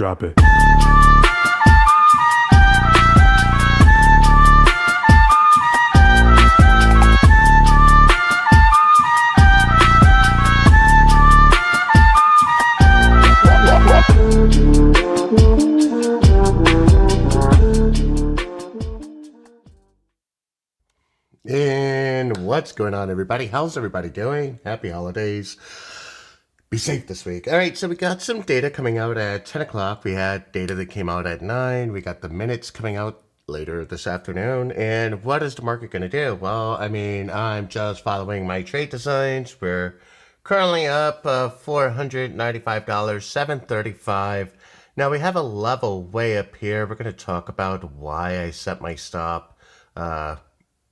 Drop it. And what's going on, everybody? How's everybody doing? Happy holidays. Be safe this week. All right, so we got some data coming out at 10 o'clock. We had data that came out at 9. We got the minutes coming out later this afternoon. And what is the market going to do? Well, I mean, I'm just following my trade designs. We're currently up $495, 735. Now, we have a level way up here. We're going to talk about why I set my stop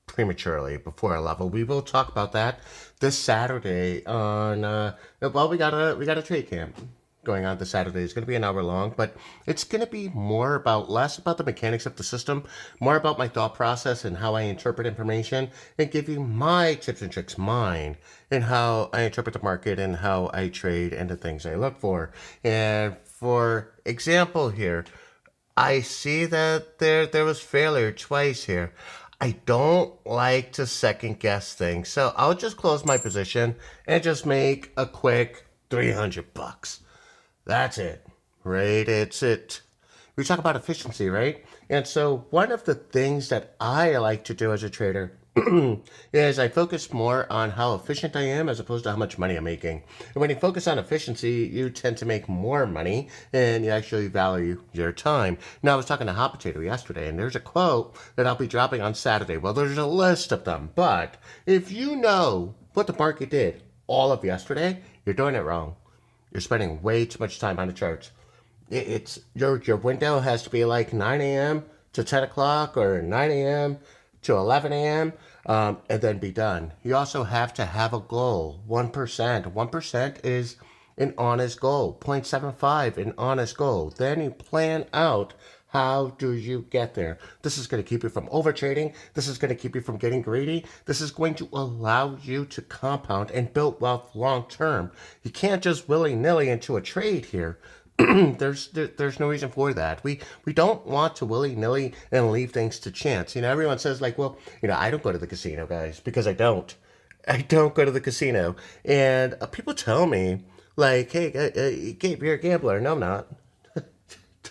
prematurely before a level. We will talk about that this Saturday on well, we got a trade camp going on this Saturday. It's going to be an hour long, but it's going to be less about the mechanics of the system, more about my thought process and how I interpret information, and give you my tips and tricks, mine, and how I interpret the market and how I trade and the things I look for. And for example here, I see that there was failure twice here. I don't like to second guess things, so I'll just close my position and just make a quick $300. That's it, right? It's it. We talk about efficiency, right? And so one of the things that I like to do as a trader is I focus more on how efficient I am as opposed to how much money I'm making. And when you focus on efficiency, you tend to make more money and you actually value your time. Now, I was talking to Hot Potato yesterday, and there's a quote that I'll be dropping on Saturday. Well, there's a list of them, but if you know what the market did all of yesterday, you're doing it wrong. You're spending way too much time on the charts. It's your window has to be like 9 a.m. to 10 o'clock or 9 a.m. to 11 a.m. And then be done. You also have to have a goal, 1%. 1% is an honest goal, 0.75, an honest goal. Then you plan out how do you get there. This is going to keep you from overtrading. This is going to keep you from getting greedy. This is going to allow you to compound and build wealth long term. You can't just willy-nilly into a trade here. There's no reason for that. We don't want to willy-nilly and leave things to chance. You know, everyone says like, well, you know, I don't go to the casino, guys, because I don't go to the casino. And people tell me like, hey, Gabe, you're a gambler. No, I'm not.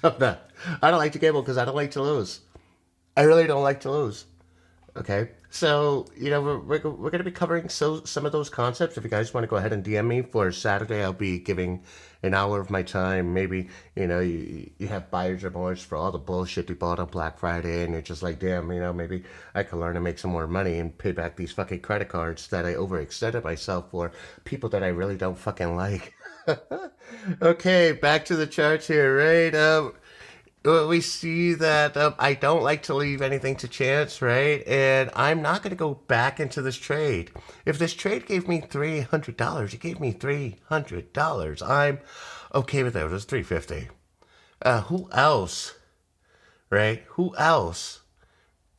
I'm not. I don't like to gamble because I don't like to lose. I really don't like to lose. Okay, so, you know, we're going to be covering some of those concepts. If you guys want to go ahead and DM me for Saturday, I'll be giving an hour of my time. Maybe, you know, you have buyer's remorse for all the bullshit you bought on Black Friday, and you're just like, damn, you know, maybe I can learn to make some more money and pay back these fucking credit cards that I overextended myself for people that I really don't fucking like. Okay, back to the charts here, right? We see that I don't like to leave anything to chance, right? And I'm not going to go back into this trade. If this trade gave me $300, it gave me $300. I'm okay with that. It was $350. Who else, right? Who else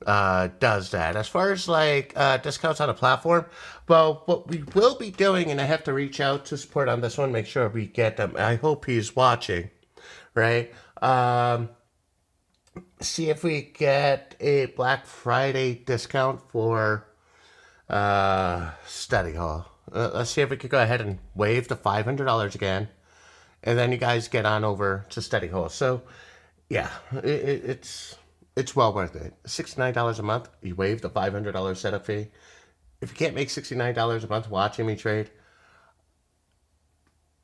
does that? As far as like discounts on a platform, well, what we will be doing, and I have to reach out to support on this one, make sure we get them. I hope he's watching, right? See if we get a Black Friday discount for study hall. Let's see if we could go ahead and waive the $500 again, and then you guys get on over to study hall. So, yeah, it's well worth it. $69 a month. You waive the $500 setup fee. If you can't make $69 a month watching me trade,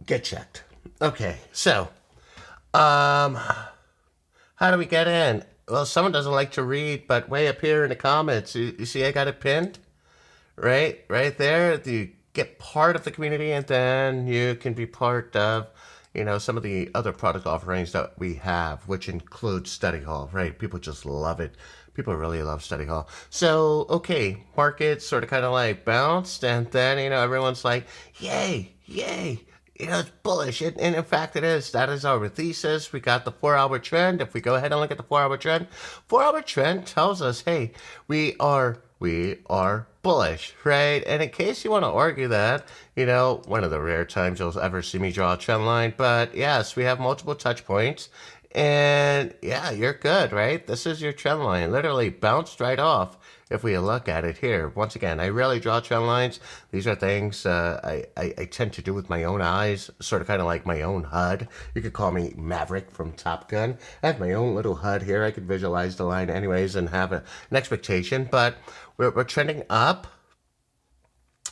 get checked. Okay, so. How do we get in? Well, someone doesn't like to read, but way up here in the comments, you see I got it pinned? Right there. You get part of the community, and then you can be part of, you know, some of the other product offerings that we have, which includes study hall, right? People just love it. People really love study hall. So, okay, market sort of kind of like bounced, and then, you know, everyone's like, yay. You know, it's bullish, and in fact it is. That is our thesis. We got the 4-hour trend. If we go ahead and look at the 4-hour trend, 4-hour trend tells us, hey, we are we are bullish, right? And in case you want to argue that, one of the rare times you'll ever see me draw a trend line, but yes, we have multiple touch points. And yeah, you're good, right? This is your trend line. Literally bounced right off if we look at it here. Once again, I rarely draw trend lines. These are things I tend to do with my own eyes, sort of kind of like my own HUD. You could call me Maverick from Top Gun. I have my own little HUD here. I could visualize the line anyways and have an expectation, but we're trending up.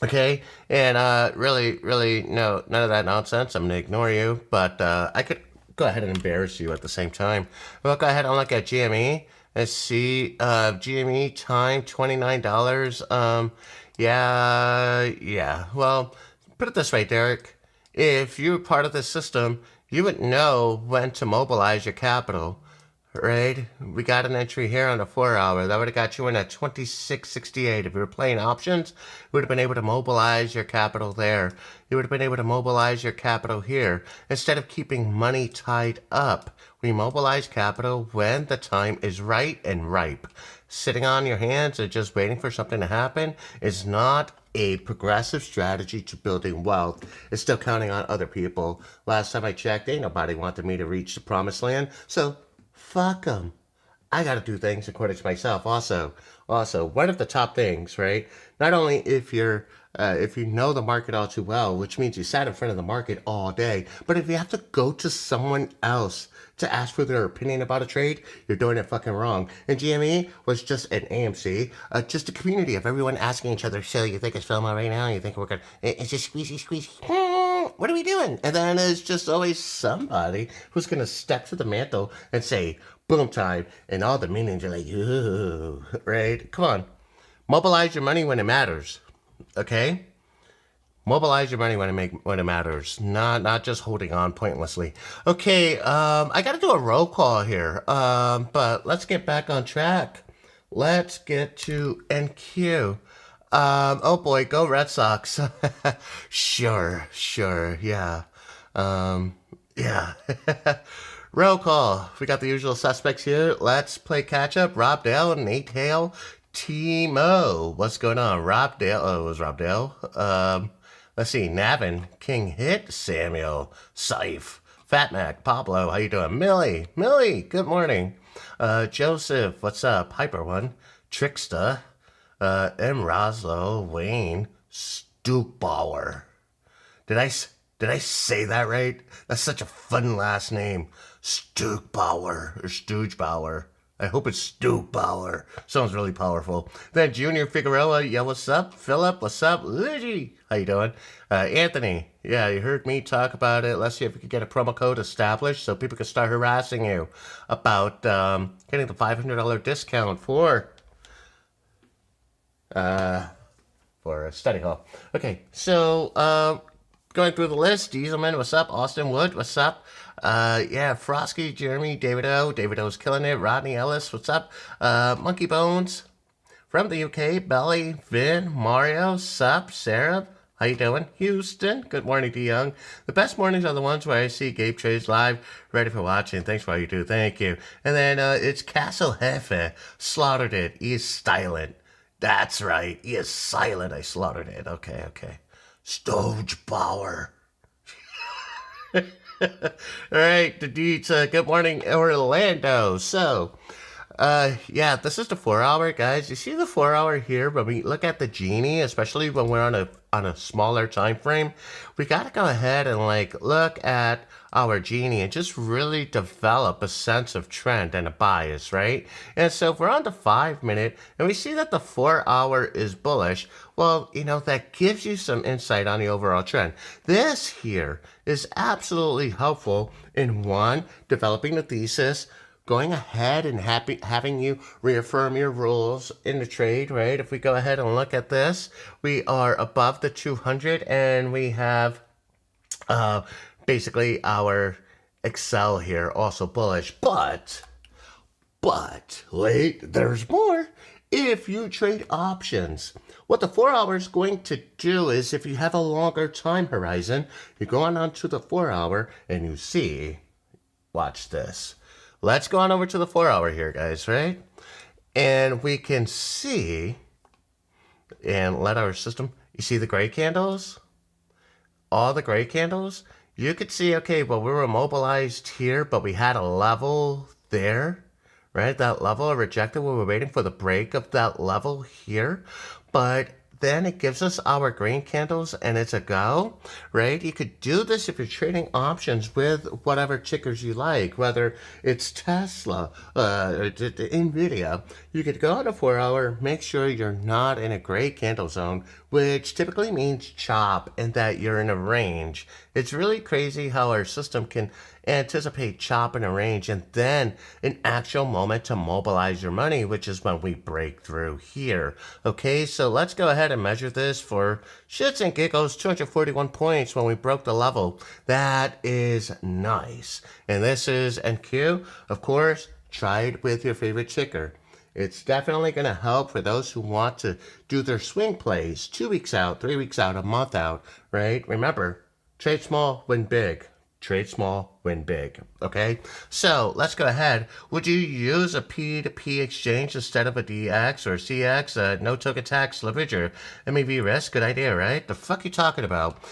Okay, and really, no, none of that nonsense. I'm gonna ignore you, but I could go ahead and embarrass you at the same time. We'll go ahead and look at GME. Let's see, GME time $29. Yeah. Well, put it this way, Derek. If you're part of this system, you would know when to mobilize your capital. Right, we got an entry here on the 4-hour. That would have got you in at 26.68. If you were playing options, you would have been able to mobilize your capital there. You would have been able to mobilize your capital here. Instead of keeping money tied up, we mobilize capital when the time is right and ripe. Sitting on your hands and just waiting for something to happen is not a progressive strategy to building wealth. It's still counting on other people. Last time I checked, ain't nobody wanted me to reach the promised land, so fuck them. I got to do things according to myself. Also, one of the top things, right? Not only if you know the market all too well, which means you sat in front of the market all day, but if you have to go to someone else to ask for their opinion about a trade, you're doing it fucking wrong. And GME was just an AMC, just a community of everyone asking each other, so you think it's filming right now? You think we're going to, it's just squeezy. What are we doing? And then there's just always somebody who's going to step to the mantle and say, boom time. And all the meanings are like, ooh, right? Come on. Mobilize your money when it matters. Okay? Mobilize your money when it matters, not just holding on pointlessly. Okay, I got to do a roll call here, but let's get back on track. Let's get to NQ. Oh boy, go Red Sox. Sure, yeah. Yeah. Roll call. We got the usual suspects here. Let's play catch up. Rob Dale, Nate Hale, Timo. What's going on? Rob Dale. Oh, it was Rob Dale. Let's see. Navin, King Hit, Samuel, Saif, Fat Mac, Pablo. How you doing? Millie. Good morning. Joseph. What's up? Hyper One, Trickster. M. Roslo, Wayne, Stukebauer. Did I say that right? That's such a fun last name. Stukebauer or Stoogebauer. I hope it's Stukebauer. Sounds really powerful. Then Junior Figueroa, yeah, what's up? Philip, what's up? Luigi, how you doing? Anthony, yeah, you heard me talk about it. Let's see if we could get a promo code established so people can start harassing you about getting the $500 discount for study hall. Okay, so going through the list, Dieselman, what's up? Austin Wood, what's up? Yeah, Frosky, Jeremy, David O's killing it. Rodney Ellis, what's up? Monkey Bones from the UK, Belly, Vin, Mario, sup, Sarah, how you doing? Houston, good morning to Young. The best mornings are the ones where I see Gabe Trades live. Ready for watching. Thanks for all you do. Thank you. And then it's Castle Hefe. Slaughtered it. He is silent. That's right. He is silent. I slaughtered it. Okay. Stoogebauer. All right, the dudes, good morning, Orlando. So, yeah, this is the 4-hour, guys. You see the 4-hour here, when we look at the Genie, especially when we're on a smaller time frame, we got to go ahead and look at our Genie and just really develop a sense of trend and a bias, right? And so if we're on the 5-minute and we see that the 4-hour is bullish, well, that gives you some insight on the overall trend. This here is absolutely helpful in one, developing the thesis, going ahead and having you reaffirm your rules in the trade, right? If we go ahead and look at this, we are above the 200 and we have basically our Excel here also bullish. But wait, there's more. If you trade options, what the 4-hour is going to do is, if you have a longer time horizon, you go on to the 4-hour and you see, watch this. Let's go on over to the 4-hour here, guys, right? And we can see and let our system, you see the gray candles? All the gray candles? You could see, okay, well, we were mobilized here, but we had a level there, right? That level rejected. We were waiting for the break of that level here. But then it gives us our green candles and it's a go, right? You could do this if you're trading options with whatever tickers you like, whether it's Tesla, or Nvidia. You could go on a 4 hour, make sure you're not in a gray candle zone, which typically means chop and that you're in a range. It's really crazy how our system can anticipate chop in a range and then an actual moment to mobilize your money, which is when we break through here. Okay, so let's go ahead and measure this for shits and giggles. 241 points when we broke the level. That is nice. And this is NQ. Of course, try it with your favorite ticker. It's definitely going to help for those who want to do their swing plays 2 weeks out, 3 weeks out, a month out, right? Remember, trade small, win big. Trade small, win big. Okay? So let's go ahead. Would you use a P2P exchange instead of a DX or CX, no token tax, slippage, or MEV risk? Good idea, right? The fuck you talking about?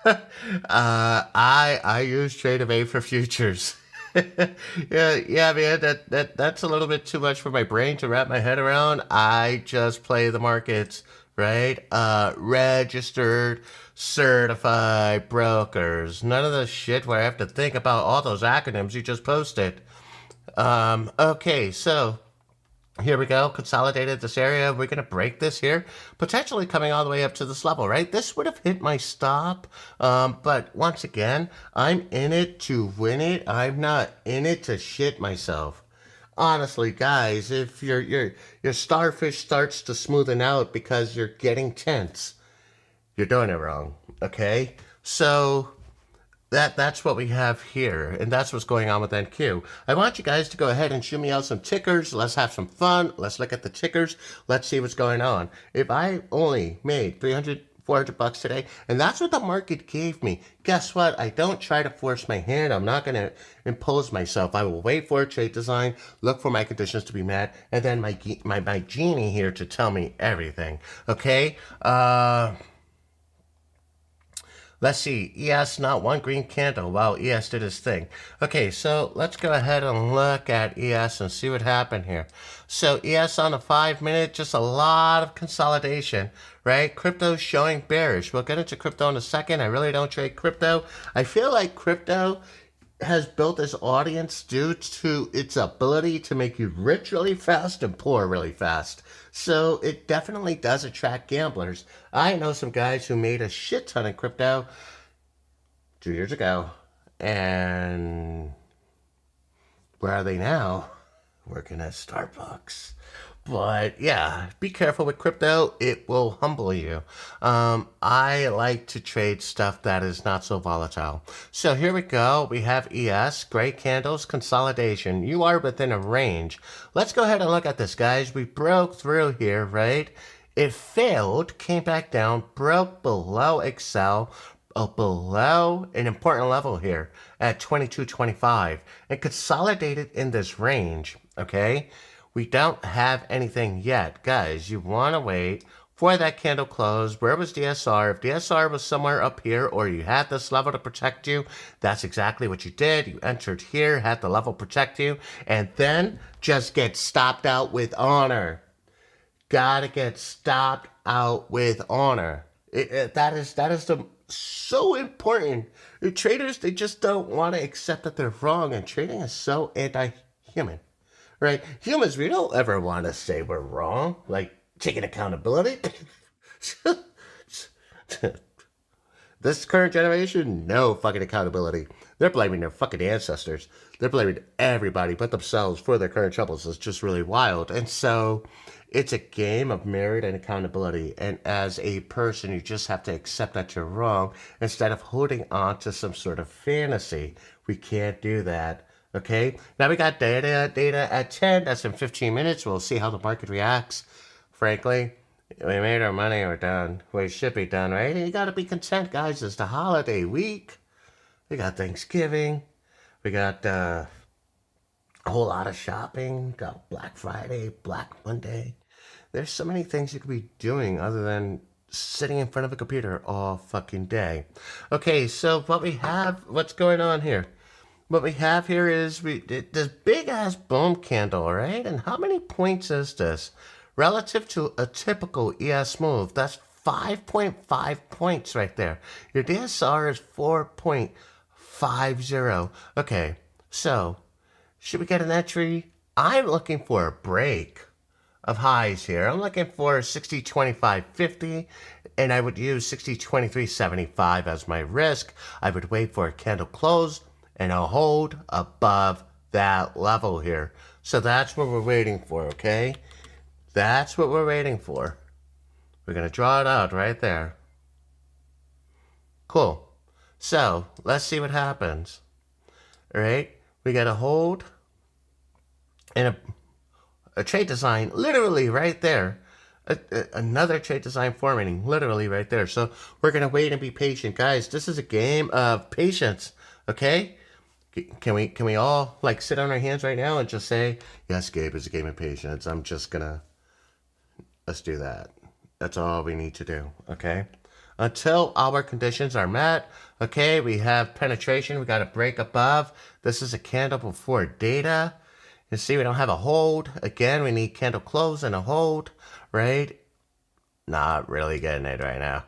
I use Tradovate for futures. Yeah, man. That's a little bit too much for my brain to wrap my head around. I just play the markets, right? Registered, certified brokers. None of the shit where I have to think about all those acronyms you just posted. Okay, so here we go, consolidated this area. We're going to break this here, potentially coming all the way up to this level, right? This would have hit my stop, but once again, I'm in it to win it. I'm not in it to shit myself. Honestly, guys, if your starfish starts to smoothen out because you're getting tense, you're doing it wrong, okay? So that's what we have here, and that's what's going on with NQ. I want you guys to go ahead and shoot me out some tickers. Let's have some fun. Let's look at the tickers. Let's see what's going on. If I only made 300, 400 bucks today, and that's what the market gave me, guess what? I don't try to force my hand. I'm not going to impose myself. I will wait for a trade design, look for my conditions to be met, and then my genie here to tell me everything. Okay? Let's see. ES, not one green candle. Wow, ES did his thing. Okay, so let's go ahead and look at ES and see what happened here. So ES on a 5 minute, just a lot of consolidation, right? Crypto's showing bearish. We'll get into crypto in a second. I really don't trade crypto. I feel like crypto has built this audience due to its ability to make you rich really fast and poor really fast. So it definitely does attract gamblers. I know some guys who made a shit ton of crypto 2 years ago. And where are they now? Working at Starbucks. But yeah, be careful with crypto. It will humble you. I like to trade stuff that is not so volatile. So here we go. We have ES, gray candles, consolidation. You are within a range. Let's go ahead and look at this, guys. We broke through here, right? It failed, came back down, broke below Excel, below an important level here at 22.25 and consolidated in this range, okay? We don't have anything yet. Guys, you want to wait for that candle close. Where was DSR? If DSR was somewhere up here or you had this level to protect you, that's exactly what you did. You entered here, had the level protect you, and then just get stopped out with honor. Gotta get stopped out with honor. That is so important. The traders, they just don't want to accept that they're wrong, and trading is so anti-human. Right? Humans, we don't ever want to say we're wrong, like taking accountability. This current generation, no fucking accountability. They're blaming their fucking ancestors. They're blaming everybody but themselves for their current troubles. It's just really wild. And so it's a game of merit and accountability. And as a person, you just have to accept that you're wrong instead of holding on to some sort of fantasy. We can't do that. Okay, now we got data at 10. That's in 15 minutes. We'll see how the market reacts. Frankly, we made our money. We're done. We should be done, right? And you got to be content, guys. It's the holiday week. We got Thanksgiving. We got a whole lot of shopping. Got Black Friday, Black Monday. There's so many things you could be doing other than sitting in front of a computer all fucking day. Okay, so what's going on here? What we have here is this big ass boom candle, right? And how many points is this? Relative to a typical ES move, that's 5.5 points right there. Your DSR is 4.50. Okay, so should we get an entry? I'm looking for a break of highs here. I'm looking for 60.25.50, and I would use 60.23.75 as my risk. I would wait for a candle close and a hold above that level here. So that's what we're waiting for, okay? That's what we're waiting for. We're going to draw it out right there. Cool. So let's see what happens. All right? We got a hold and a trade design literally right there. Another trade design formatting literally right there. So we're going to wait and be patient. Guys, this is a game of patience, okay? Can we all like sit on our hands right now and just say, yes, Gabe, it's a game of patience. I'm just going to, let's do that. That's all we need to do, okay? Until our conditions are met, okay, we have penetration. We got a break above. This is a candle before data. You see, we don't have a hold. Again, we need candle close and a hold, right? Not really getting it right now.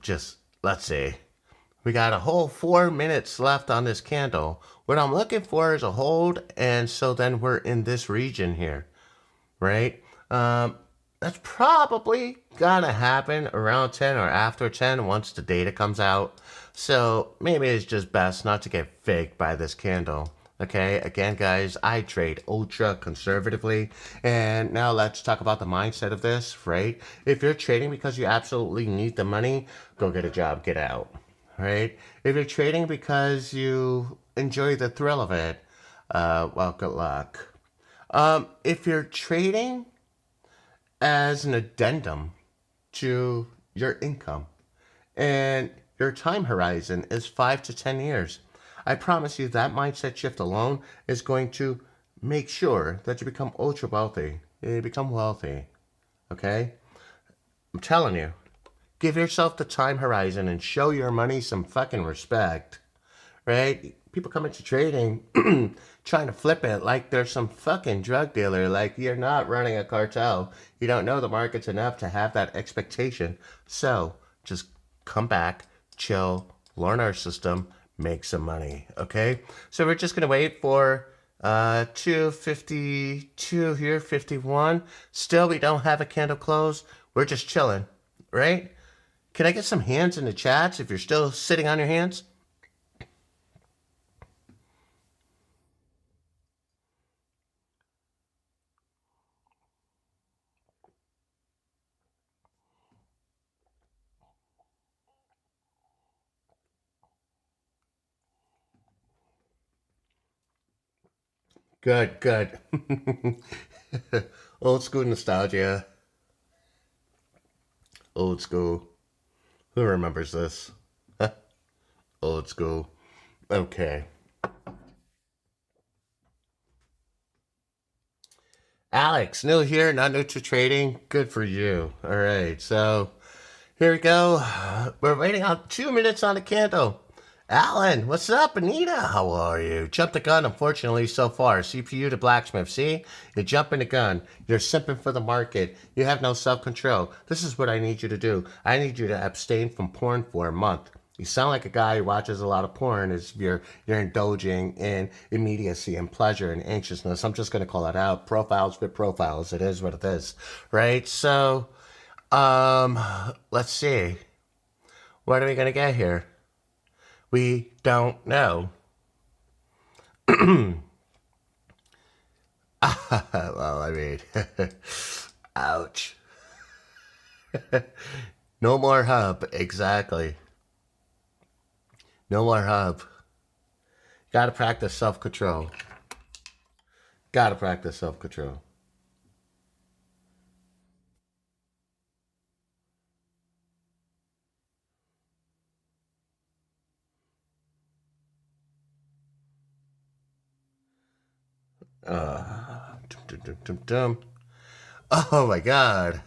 Just, let's see. We got a whole 4 minutes left on this candle. What I'm looking for is a hold, and so then we're in this region here, right? That's probably gonna happen around 10 or after 10 once the data comes out. So maybe it's just best not to get faked by this candle. Okay, again, guys, I trade ultra conservatively. And now let's talk about the mindset of this, right? If you're trading because you absolutely need the money, go get a job, get out, right? If you're trading because you enjoy the thrill of it, well, good luck. If you're trading as an addendum to your income and your time horizon is 5 to 10 years, I promise you that mindset shift alone is going to make sure that you become ultra wealthy. You become wealthy. Okay? I'm telling you. Give yourself the time horizon and show your money some fucking respect. Right? People come into trading trying to flip it like there's some fucking drug dealer. Like you're not running a cartel. You don't know the markets enough to have that expectation. So just come back, chill, learn our system, make some money. Okay? So we're just gonna wait for 252 here, 51. Still we don't have a candle close. We're just chilling, right? Can I get some hands in the chats if you're still sitting on your hands? Good, good. Old school nostalgia. Old school. Who remembers this? Old school. Okay. Alex, new here, not new to trading. Good for you. All right, so here we go. We're waiting on 2 minutes on the candle. Alan, what's up? Anita, how are you? Jumped the gun, unfortunately, so far. CPU to blacksmith. See? You're jumping the gun. You're simping for the market. You have no self-control. This is what I need you to do. I need you to abstain from porn for a month. You sound like a guy who watches a lot of porn as you're indulging in immediacy and pleasure and anxiousness. I'm just gonna call it out. Profiles with profiles. It is what it is. Right? So let's see. What are we gonna get here? We don't know. Well, I mean, ouch. No more hub, exactly. No more hub. Gotta practice self control. Gotta practice self control. Dum, dum, dum, dum, dum. Oh my god.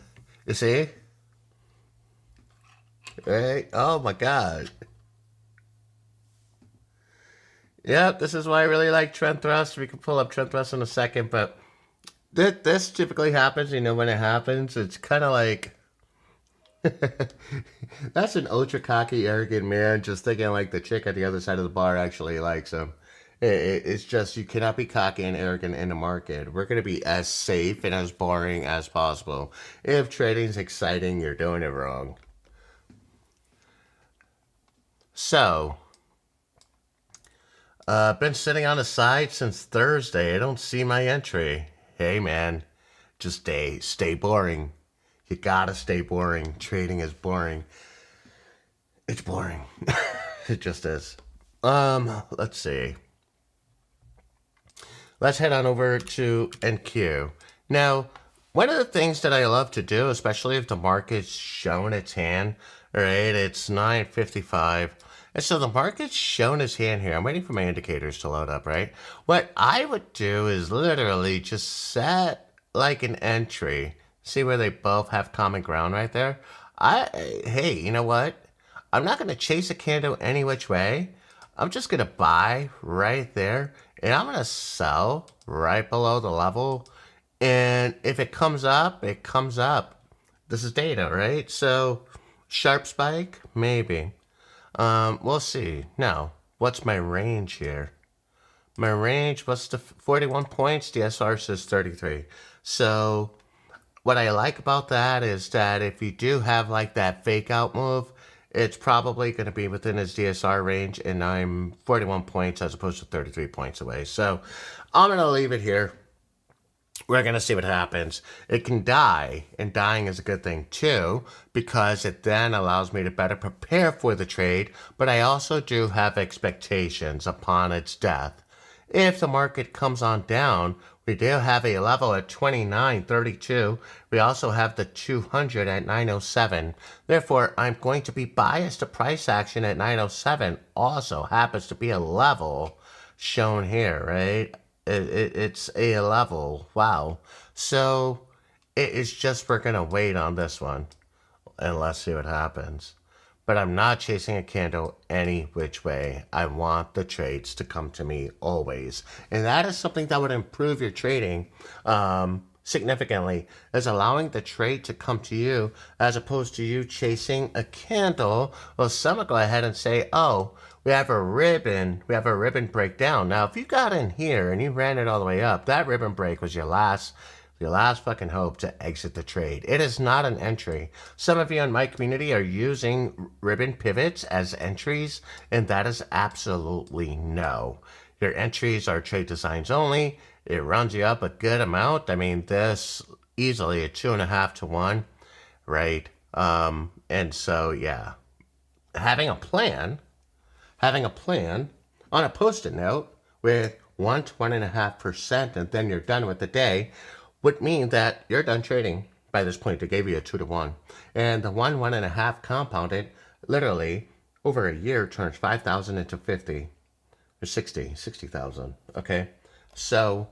You see? Right? Oh my god. Yep, this is why I really like trend thrust. We can pull up trend thrust in a second, but this typically happens. You know, when it happens, it's kind of like that's an ultra cocky, arrogant man just thinking like the chick at the other side of the bar actually likes him. It's just you cannot be cocky and arrogant in the market. We're going to be as safe and as boring as possible. If trading's exciting, you're doing it wrong. So, been sitting on the side since Thursday. I don't see my entry. Hey man, just stay boring. You gotta stay boring. Trading is boring. It's boring. It just is. Let's see. Let's head on over to NQ. Now, one of the things that I love to do, especially if the market's showing its hand, right? It's 9:55. And so the market's showing its hand here. I'm waiting for my indicators to load up, right? What I would do is literally just set like an entry. See where they both have common ground right there? Hey, you know what? I'm not going to chase a candle any which way. I'm just going to buy right there and I'm going to sell right below the level. And if it comes up, it comes up. This is data, right? So sharp spike, maybe. We'll see. Now, what's my range here? My range was the 41 points. The SR says 33. So what I like about that is that if you do have like that fake out move, it's probably going to be within his DSR range, and I'm 41 points as opposed to 33 points away. So I'm going to leave it here. We're going to see what happens. It can die, and dying is a good thing too, because it then allows me to better prepare for the trade, but I also do have expectations upon its death. If the market comes on down, we do have a level at 29.32. We also have the 200 at 907. Therefore, I'm going to be biased to price action at 907. Also happens to be a level shown here, right? It's a level. Wow. So it is just we're going to wait on this one and let's see what happens. But I'm not chasing a candle any which way. I want the trades to come to me always. And that is something that would improve your trading significantly, is allowing the trade to come to you as opposed to you chasing a candle. Well, some will go ahead and say, oh, we have a ribbon breakdown. Now, if you got in here and you ran it all the way up, that ribbon break was your last fucking hope to exit the trade. It is not an entry. Some of you in my community are using ribbon pivots as entries, and that is absolutely no. Your entries are trade designs only. It runs you up a good amount. I mean, this easily a 2.5 to 1, right? And so, yeah, having a plan on a post-it note with 1.5%, and then you're done with the day, would mean that you're done trading by this point. They gave you a 2 to 1. And the 1.5 compounded literally over a year turns 5,000 into 50 or 60,000. Okay. So,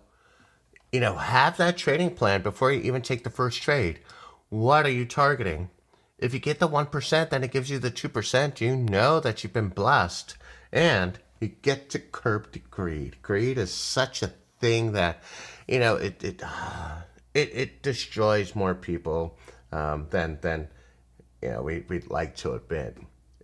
you know, have that trading plan before you even take the first trade. What are you targeting? If you get the 1%, then it gives you the 2%. You know that you've been blessed. And you get to curb the greed. Greed is such a thing that, you know, it destroys more people than you know we'd like to admit.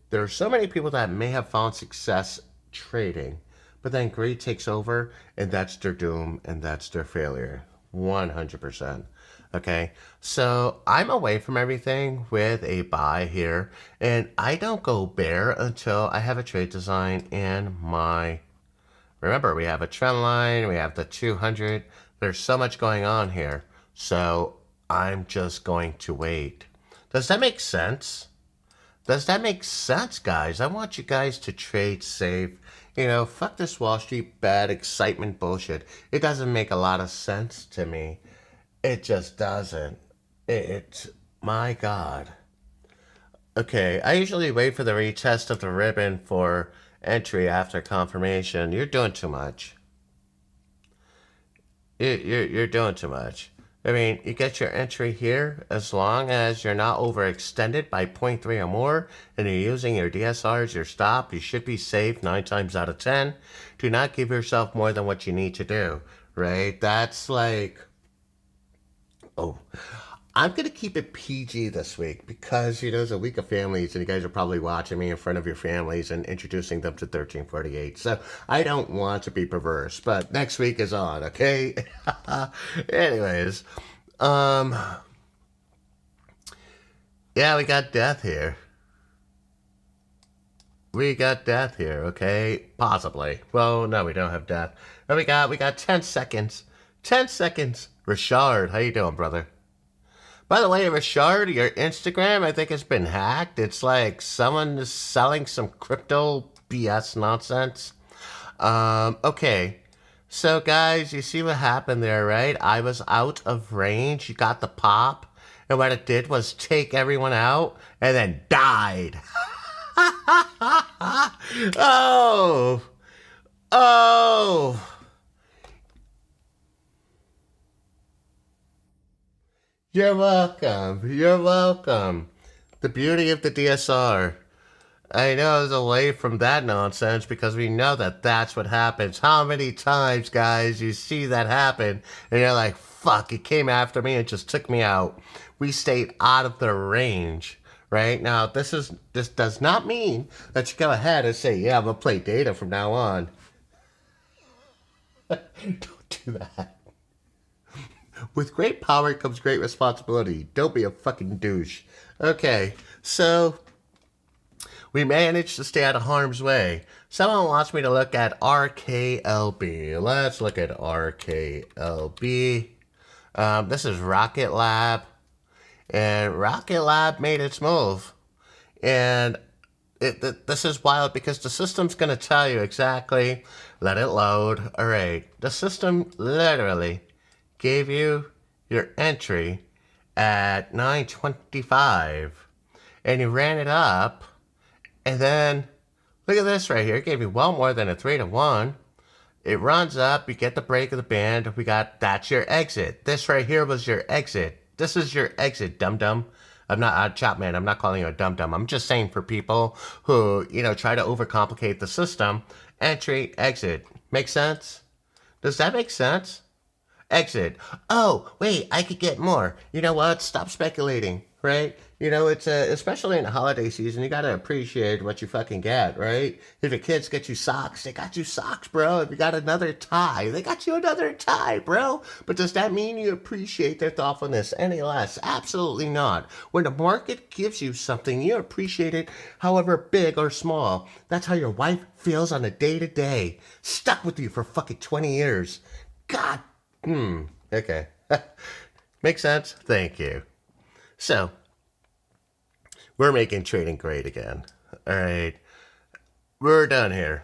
There are so many people that may have found success trading, but then greed takes over, and that's their doom, and that's their failure. 100%. Okay, so I'm away from everything with a buy here, and I don't go bear until I have a trade design in my. Remember, we have a trend line, we have the 200. There's so much going on here. So I'm just going to wait. Does that make sense? Does that make sense, guys? I want you guys to trade safe. You know, fuck this Wall Street bad excitement bullshit. It doesn't make a lot of sense to me. It just doesn't. It's my God. Okay, I usually wait for the retest of the ribbon for entry after confirmation. You're doing too much. You're doing too much. I mean, you get your entry here as long as you're not overextended by 0.3 or more and you're using your DSR as your stop. You should be safe 9 times out of 10. Do not give yourself more than what you need to do, right? That's like, oh, I'm going to keep it PG this week because, it's a week of families and you guys are probably watching me in front of your families and introducing them to 1348. So I don't want to be perverse, but next week is on, okay? Anyways, yeah, we got death here. We got death here, okay? Possibly. Well, no, we don't have death. But we got 10 seconds. 10 seconds. Richard, how you doing, brother? By the way, Richard, your Instagram, I think, has been hacked. It's like someone is selling some crypto BS nonsense. Okay. So, guys, you see what happened there, right? I was out of range. You got the pop. And what it did was take everyone out and then died. Oh. Oh. You're welcome. You're welcome. The beauty of the DSR. I know I was away from that nonsense because we know that that's what happens. How many times, guys, you see that happen and you're like, fuck, it came after me and just took me out. We stayed out of the range, right? Now, this does not mean that you go ahead and say, yeah, I'm going to play data from now on. Don't do that. With great power comes great responsibility. Don't be a fucking douche. Okay, so we managed to stay out of harm's way. Someone wants me to look at RKLB. Let's look at RKLB. This is Rocket Lab. And Rocket Lab made its move. And this is wild because the system's going to tell you exactly. Let it load. All right. The system literally gave you your entry at 9:25 and you ran it up and then look at this right here. It gave you well more than a 3-to-1. It runs up, you get the break of the band. That's your exit. This right here was your exit. This is your exit, dum-dum. I'm not Chopman, I'm not calling you a dum-dum. I'm just saying for people who, try to overcomplicate the system, entry, exit. Make sense? Does that make sense? Exit. Oh, wait, I could get more. You know what? Stop speculating, right? It's especially in the holiday season, you gotta appreciate what you fucking get, right? If your kids get you socks, they got you socks, bro. If you got another tie, they got you another tie, bro. But does that mean you appreciate their thoughtfulness any less? Absolutely not. When the market gives you something, you appreciate it, however big or small. That's how your wife feels on a day-to-day. Stuck with you for fucking 20 years. God. Okay. Makes sense? Thank you. So, we're making trading great again. All right. We're done here.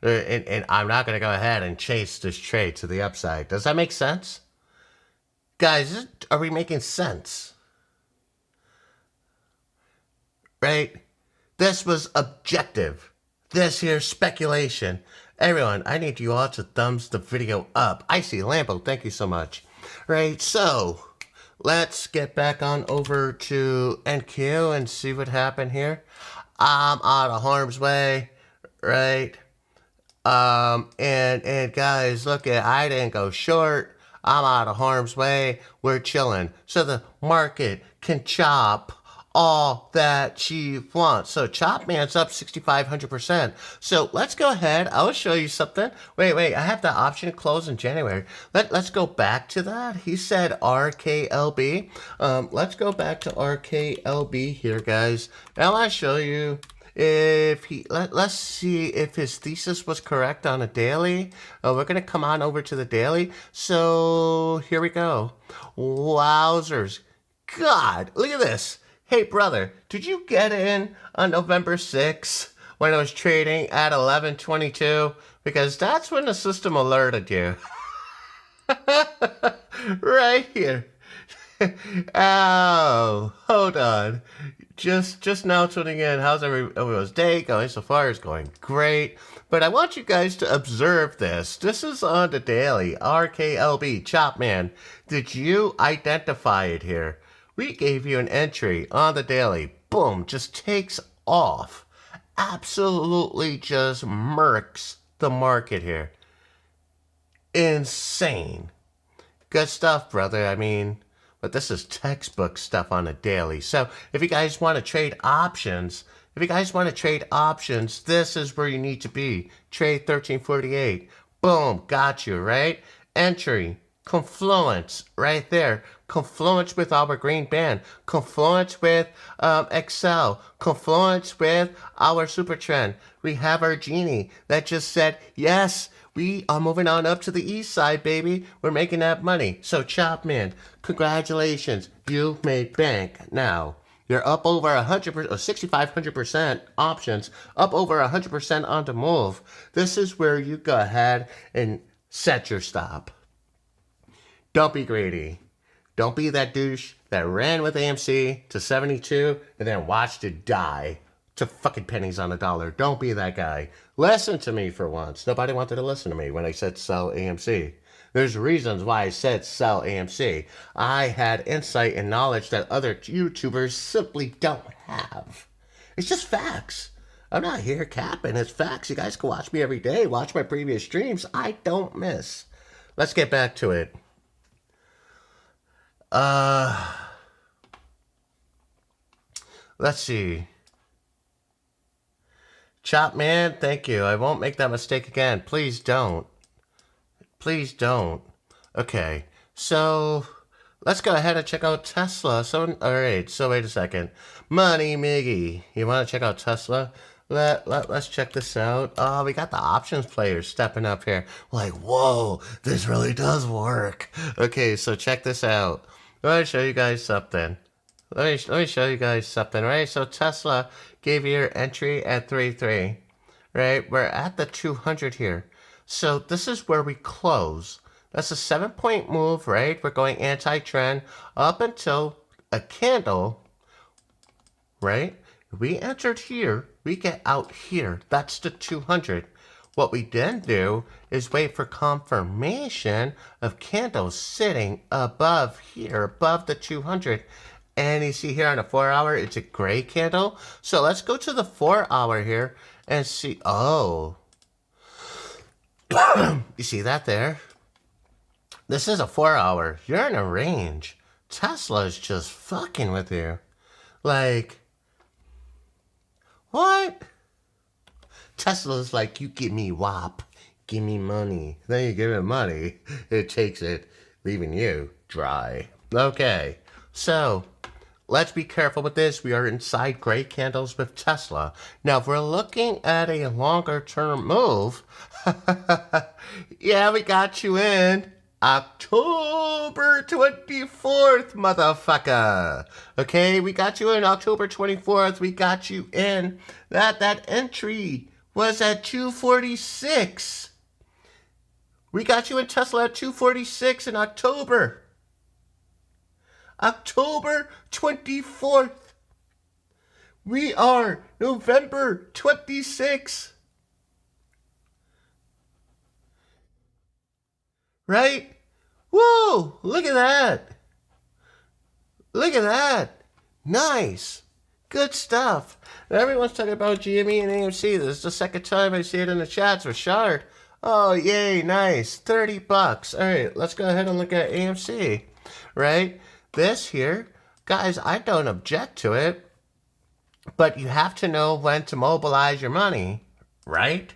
And I'm not going to go ahead and chase this trade to the upside. Does that make sense? Guys, are we making sense? Right? This was objective. This here's speculation. Everyone, I need you all to thumbs the video up. I see Lambo, thank you so much. Right, so let's get back on over to NQ and see what happened here. I'm out of harm's way, right? And guys, look I didn't go short. I'm out of harm's way. We're chilling. So the market can chop all that she wants. So Chop Man's up 6,500%. So let's go ahead. I'll show you something. Wait. I have the option to close in January. Let's go back to that. He said RKLB. Let's go back to RKLB here, guys. Now I'll show you if let's see if his thesis was correct on a daily. We're going to come on over to the daily. So here we go. Wowzers. God, look at this. Hey, brother, did you get in on November 6th when I was trading at 11:22? Because that's when the system alerted you. Right here. Oh, hold on. Just now tuning in. How's everyone's day going so far? It's going great. But I want you guys to observe this. This is on the daily. RKLB, Chopman. Did you identify it here? We gave you an entry on the daily. Boom, just takes off. Absolutely just murks the market here. Insane. Good stuff, brother. I mean, but this is textbook stuff on a daily. So if you guys want to trade options, this is where you need to be. Trade 1348. Boom, got you, right? Entry, confluence, right there. Confluence with our green band. Confluence with Excel. Confluence with our super trend. We have our genie that just said, yes, we are moving on up to the east side, baby. We're making that money. So, Chopman, congratulations. You made bank. Now, you're up over 100% or 6,500% options, up over 100% on the move. This is where you go ahead and set your stop. Don't be greedy. Don't be that douche that ran with AMC to 72 and then watched it die to fucking pennies on a dollar. Don't be that guy. Listen to me for once. Nobody wanted to listen to me when I said sell AMC. There's reasons why I said sell AMC. I had insight and knowledge that other YouTubers simply don't have. It's just facts. I'm not here capping. It's facts. You guys can watch me every day. Watch my previous streams. I don't miss. Let's get back to it. Let's see. Chopman, thank you. I won't make that mistake again. Please don't. Please don't. Okay, so let's go ahead and check out Tesla. Alright, so wait a second. Money Miggy, you want to check out Tesla? Let's check this out. Oh, we got the options players stepping up here. Like, whoa, this really does work. Okay, so check this out. Let me show you guys something. Let me show you guys something, right? So Tesla gave you your entry at 3.3, right? We're at the 200 here. So this is where we close. That's a 7-point move, right? We're going anti-trend up until a candle, right? We entered here. We get out here. That's the 200. What we then do is wait for confirmation of candles sitting above here, above the 200. And you see here on the 4-hour, it's a gray candle. So let's go to the 4-hour here and see. Oh, you see that there? This is a 4-hour. You're in a range. Tesla's just fucking with you. Like, what? Tesla's like, you give me WAP, give me money. Then you give it money, it takes it, leaving you dry. Okay, so let's be careful with this. We are inside gray candles with Tesla. Now, if we're looking at a longer term move, yeah, we got you in October 24th, motherfucker. Okay, we got you in October 24th. We got you in that entry was at 246. We got you in Tesla at 246 in October. October 24th. We are November 26th. Right? Whoa, look at that. Look at that. Nice. Good stuff. Everyone's talking about GME and AMC. This is the second time I see it in the chats with Shard. Oh, yay, nice. 30 bucks. All right, let's go ahead and look at AMC. Right? This here, guys, I don't object to it, but you have to know when to mobilize your money, right?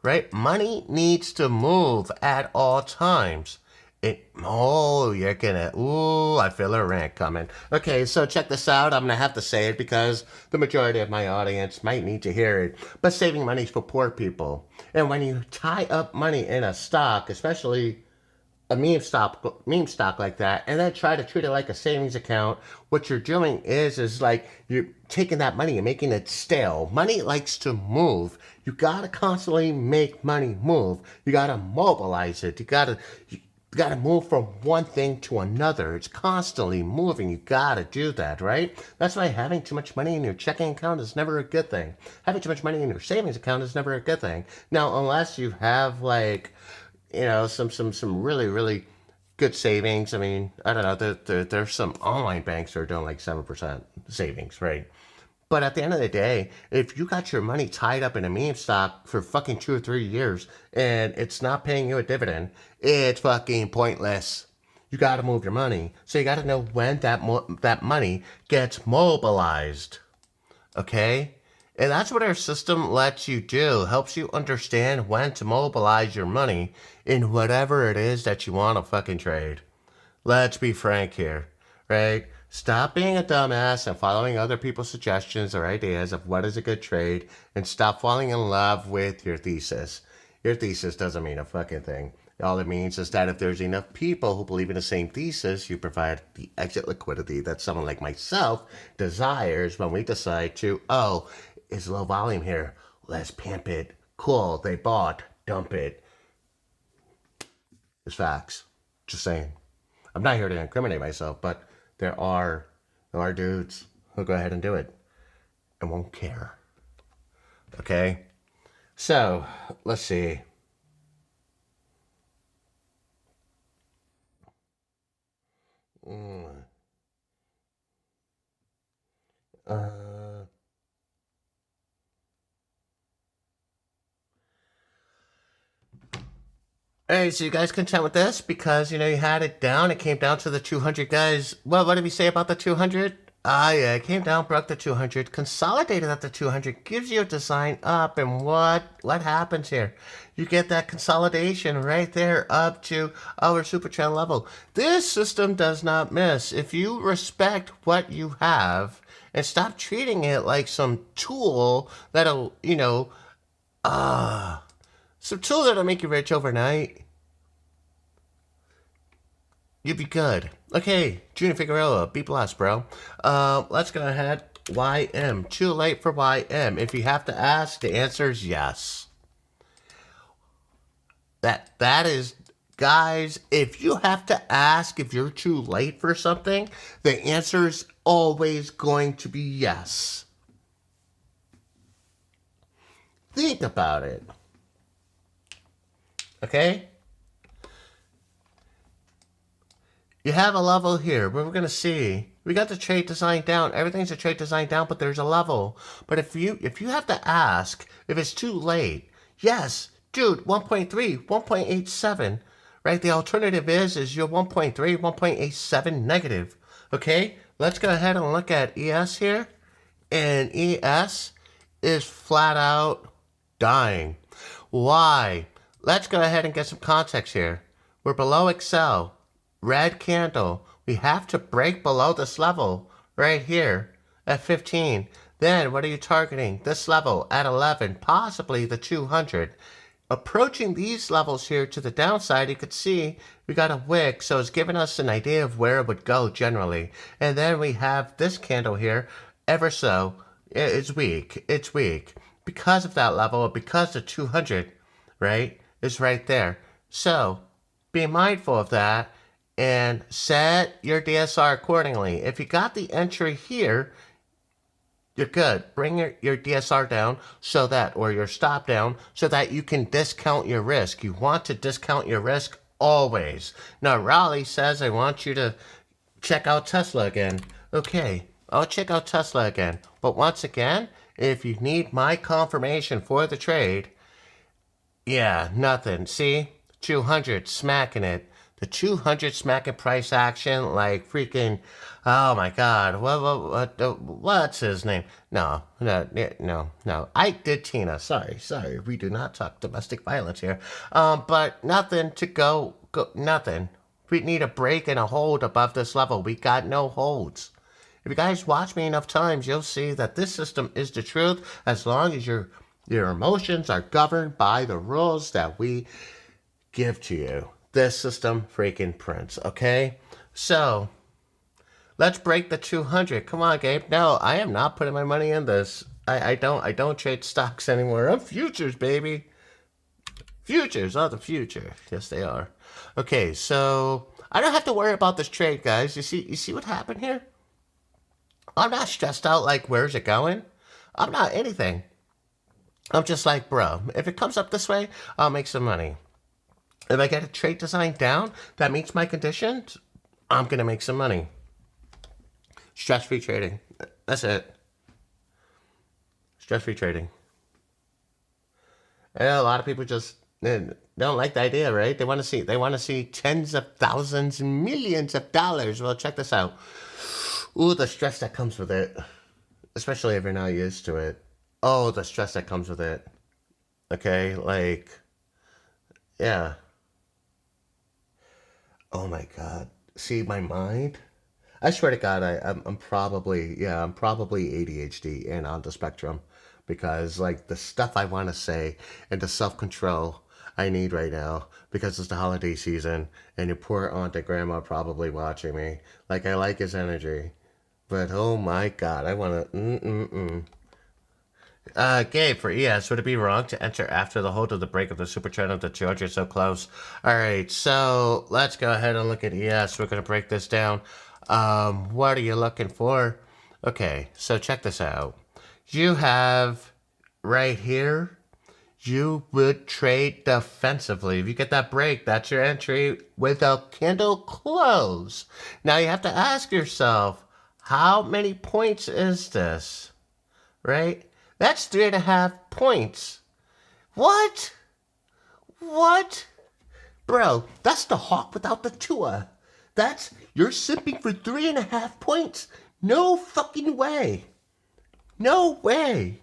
Right? Money needs to move at all times. You're gonna, I feel a rant coming. Okay, so check this out. I'm gonna have to say it because the majority of my audience might need to hear it. But saving money is for poor people. And when you tie up money in a stock, especially a meme stock like that, and then try to treat it like a savings account, what you're doing is like you're taking that money and making it stale. Money likes to move. You gotta constantly make money move. You gotta mobilize it. You gotta You got to move from one thing to another. It's constantly moving. You got to do that, right? That's why having too much money in your checking account is never a good thing. Having too much money in your savings account is never a good thing. Now, unless you have like, some really really good savings. I mean, I don't know. There's some online banks that are doing like 7% savings, right? But at the end of the day, if you got your money tied up in a meme stock for fucking 2 or 3 years and it's not paying you a dividend, it's fucking pointless. You got to move your money. So you got to know when that money gets mobilized. Okay? And that's what our system lets you do. Helps you understand when to mobilize your money in whatever it is that you want to fucking trade. Let's be frank here, right? Stop being a dumbass and following other people's suggestions or ideas of what is a good trade, and stop falling in love with your thesis. Your thesis doesn't mean a fucking thing. All it means is that if there's enough people who believe in the same thesis, you provide the exit liquidity that someone like myself desires when we decide to, oh, it's low volume here. Let's pimp it. Cool, they bought. Dump it. It's facts. Just saying. I'm not here to incriminate myself, but there are dudes who'll go ahead and do it and won't care. Okay? So, let's see. Uh, Hey, so you guys content with this? Because, you had it down. It came down to the 200 guys. Well, what did we say about the 200? Yeah, it came down, broke the 200, consolidated at the 200, gives you a design up, and what happens here? You get that consolidation right there up to our super trend level. This system does not miss. If you respect what you have and stop treating it like some tool that'll, some tool that'll make you rich overnight, you'd be good. Okay, Junior Figueroa, be blessed, bro. Let's go ahead. YM. Too late for YM. If you have to ask, the answer is yes. That is, guys, if you have to ask if you're too late for something, the answer is always going to be yes. Think about it. Okay? You have a level here. We're going to see. We got the trade design down. Everything's a trade design down, but there's a level. But if you have to ask if it's too late, yes, dude, 1.3, 1.87, right? The alternative is your 1.3, 1.87 negative. Okay? Let's go ahead and look at ES here. And ES is flat out dying. Why? Let's go ahead and get some context here. We're below Excel. Red candle. We have to break below this level right here at 15. Then what are you targeting? This level at 11, possibly the 200. Approaching these levels here to the downside, you could see we got a wick, so it's giving us an idea of where it would go generally. And then we have this candle here, ever so. It's weak. It's weak. Because of that level, because the 200, right, is right there. So be mindful of that and set your DSR accordingly. If you got the entry here, you're good. Bring your DSR down so that, or your stop down, so that you can discount your risk. You want to discount your risk always. Now, Raleigh says, I want you to check out Tesla again. Okay, I'll check out Tesla again. But once again, if you need my confirmation for the trade, yeah, nothing. See? 200 smacking it. The 200 smacking price action like freaking, oh my God, what's his name? No. I did Tina. Sorry. We do not talk domestic violence here. But nothing to go, nothing. We need a break and a hold above this level. We got no holds. If you guys watch me enough times, you'll see that this system is the truth as long as your emotions are governed by the rules that we give to you. This system freaking prints, okay? So, let's break the 200. Come on, Gabe. No, I am not putting my money in this. I don't trade stocks anymore. I'm futures, baby. Futures are the future. Yes, they are. Okay, so I don't have to worry about this trade, guys. You see what happened here? I'm not stressed out like where's it going? I'm not anything. I'm just like, bro, if it comes up this way, I'll make some money. If I get a trade design down that meets my conditions, I'm gonna make some money. Stress-free trading. That's it. Stress-free trading. Yeah, a lot of people just don't like the idea, right? They want to see tens of thousands and millions of dollars. Well, check this out. Ooh, the stress that comes with it, especially if you're not used to it. Oh, the stress that comes with it. Okay, like, yeah. Oh my God. See, my mind. I swear to God, I'm probably ADHD and on the spectrum, because like the stuff I want to say and the self control I need right now because it's the holiday season and your poor aunt and grandma probably watching me. Like I like his energy, but oh my God, I want to. Gabe, for ES, would it be wrong to enter after the hold of the break of the super trend of the 200 so close? All right, so let's go ahead and look at ES. We're going to break this down. What are you looking for? Okay, so check this out. You have right here, you would trade defensively. If you get that break, that's your entry with a candle close. Now you have to ask yourself, how many points is this? Right? That's 3.5 points. What? What? Bro, that's the hawk without the Tua. You're simping for 3.5 points. No fucking way. No way.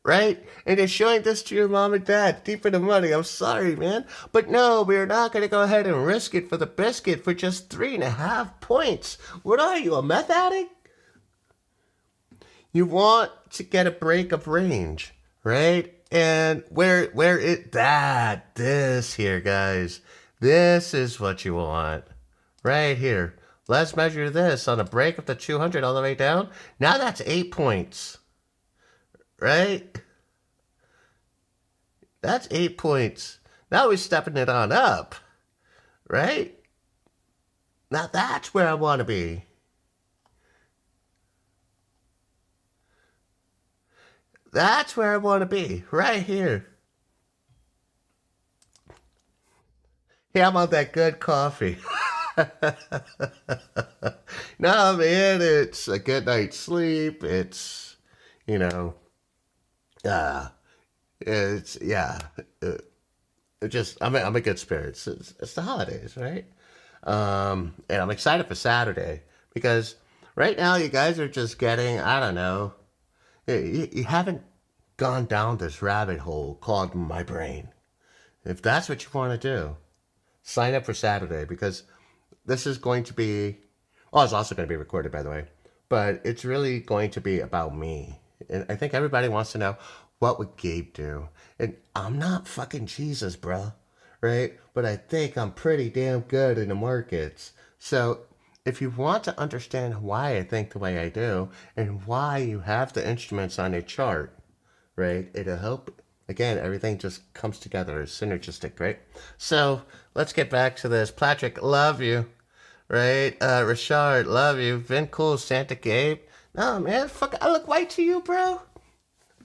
Right? And you're showing this to your mom and dad, deep in the money. I'm sorry, man. But no, we're not going to go ahead and risk it for the biscuit for just 3.5 points. What are you, a meth addict? You want to get a break of range, right? And this here, guys, this is what you want right here. Let's measure this on a break of the 200 all the way down. Now that's 8 points, right? That's 8 points. Now we're stepping it on up, right? Now that's where I want to be. That's where I want to be, right here. Yeah, I'm on that good coffee. No, man, it's a good night's sleep. It's, you know, uh, it's, yeah. I'm in good spirits. It's the holidays, right? And I'm excited for Saturday because right now you guys are just getting, I don't know, you haven't gone down this rabbit hole called my brain. If that's what you want to do, sign up for Saturday because this is going to be. Oh, it's also going to be recorded, by the way. But it's really going to be about me. And I think everybody wants to know, what would Gabe do? And I'm not fucking Jesus, bro. Right? But I think I'm pretty damn good in the markets. So if you want to understand why I think the way I do and why you have the instruments on your chart, right? It'll help. Again, everything just comes together. It's synergistic, right? So let's get back to this. Patrick, love you. Right? Richard, love you. Vin Cool, Santa Gabe. No, man, fuck, I look white to you, bro.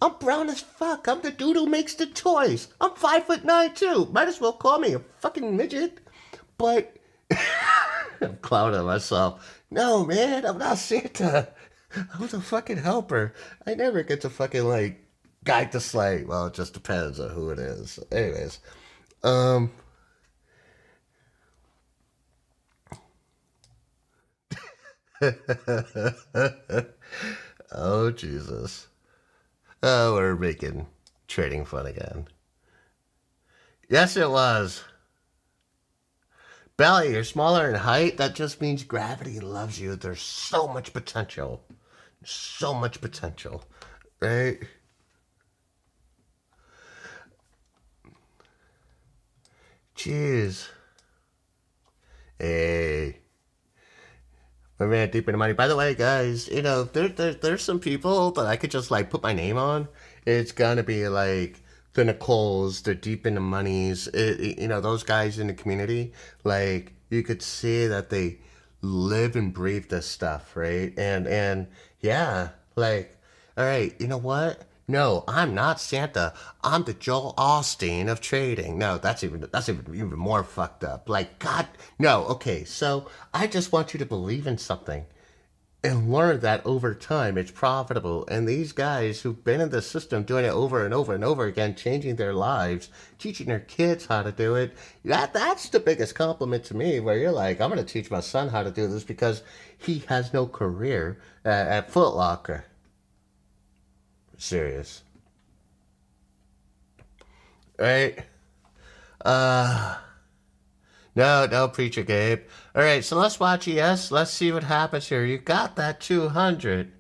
I'm brown as fuck. I'm the dude who makes the toys. I'm 5'9" too. Might as well call me a fucking midget. But I'm clowning myself. No, man, I'm not Santa. I'm the fucking helper. I never get to fucking like guide the sleigh. Well, it just depends on who it is. Anyways, um. Oh Jesus. Oh, we're making trading fun again. Yes, it was. Belly, you're smaller in height. That just means gravity loves you. There's so much potential. So much potential. Right? Jeez. Hey. My man, deep in the money. By the way, guys, you know, there's some people that I could just like put my name on. It's gonna be like the Nicoles, the deep in the monies, those guys in the community, like you could see that they live and breathe this stuff, right? And yeah, like, all right, you know what? No, I'm not Santa. I'm the Joel Osteen of trading. No, that's even more fucked up. Like, God, no. Okay, so I just want you to believe in something and learn that over time it's profitable. And these guys who've been in the system doing it over and over and over again, changing their lives, teaching their kids how to do it, that's the biggest compliment to me, where you're like, I'm going to teach my son how to do this because he has no career at Foot Locker. Serious. Right? Uh, no, no, Preacher Gabe. All right, so let's watch ES. Let's see what happens here. You got that 200.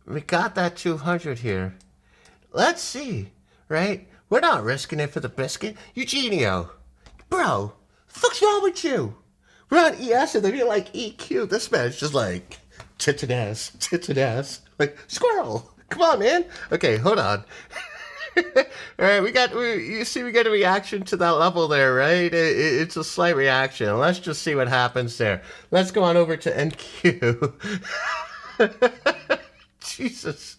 We got that 200 here. Let's see, right? We're not risking it for the biscuit. Eugenio, bro, the fuck's wrong with you? We're on ES and then you're like EQ. This man's just like tits and ass, tits and ass. Like, squirrel. Come on, man. Okay, hold on. All right, you see, we got a reaction to that level there, right? It's a slight reaction. Let's just see what happens there. Let's go on over to NQ. Jesus.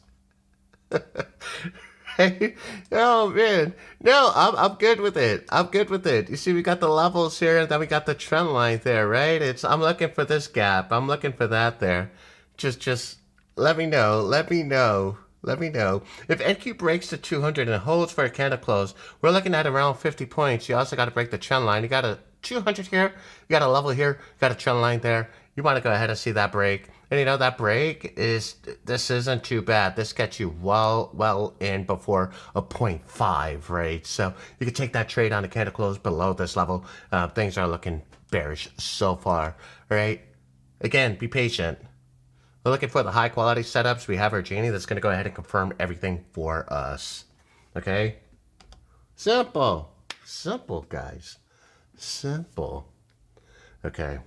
Right? Oh man, no, I'm good with it. I'm good with it. You see, we got the levels here, and then we got the trend line there, right? I'm looking for this gap. I'm looking for that there. Just let me know. Let me know. Let me know. If NQ breaks the 200 and holds for a candle close, we're looking at around 50 points. You also got to break the trend line. You got a 200 here. You got a level here. You got a trend line there. You want to go ahead and see that break. And that break this isn't too bad. This gets you well in before a 0.5, right? So you can take that trade on a candle close below this level. Things are looking bearish so far, right? Again, be patient. We're looking for the high quality setups. We have our Genie that's going to go ahead and confirm everything for us. Okay? Simple. Simple, guys. Simple. Okay.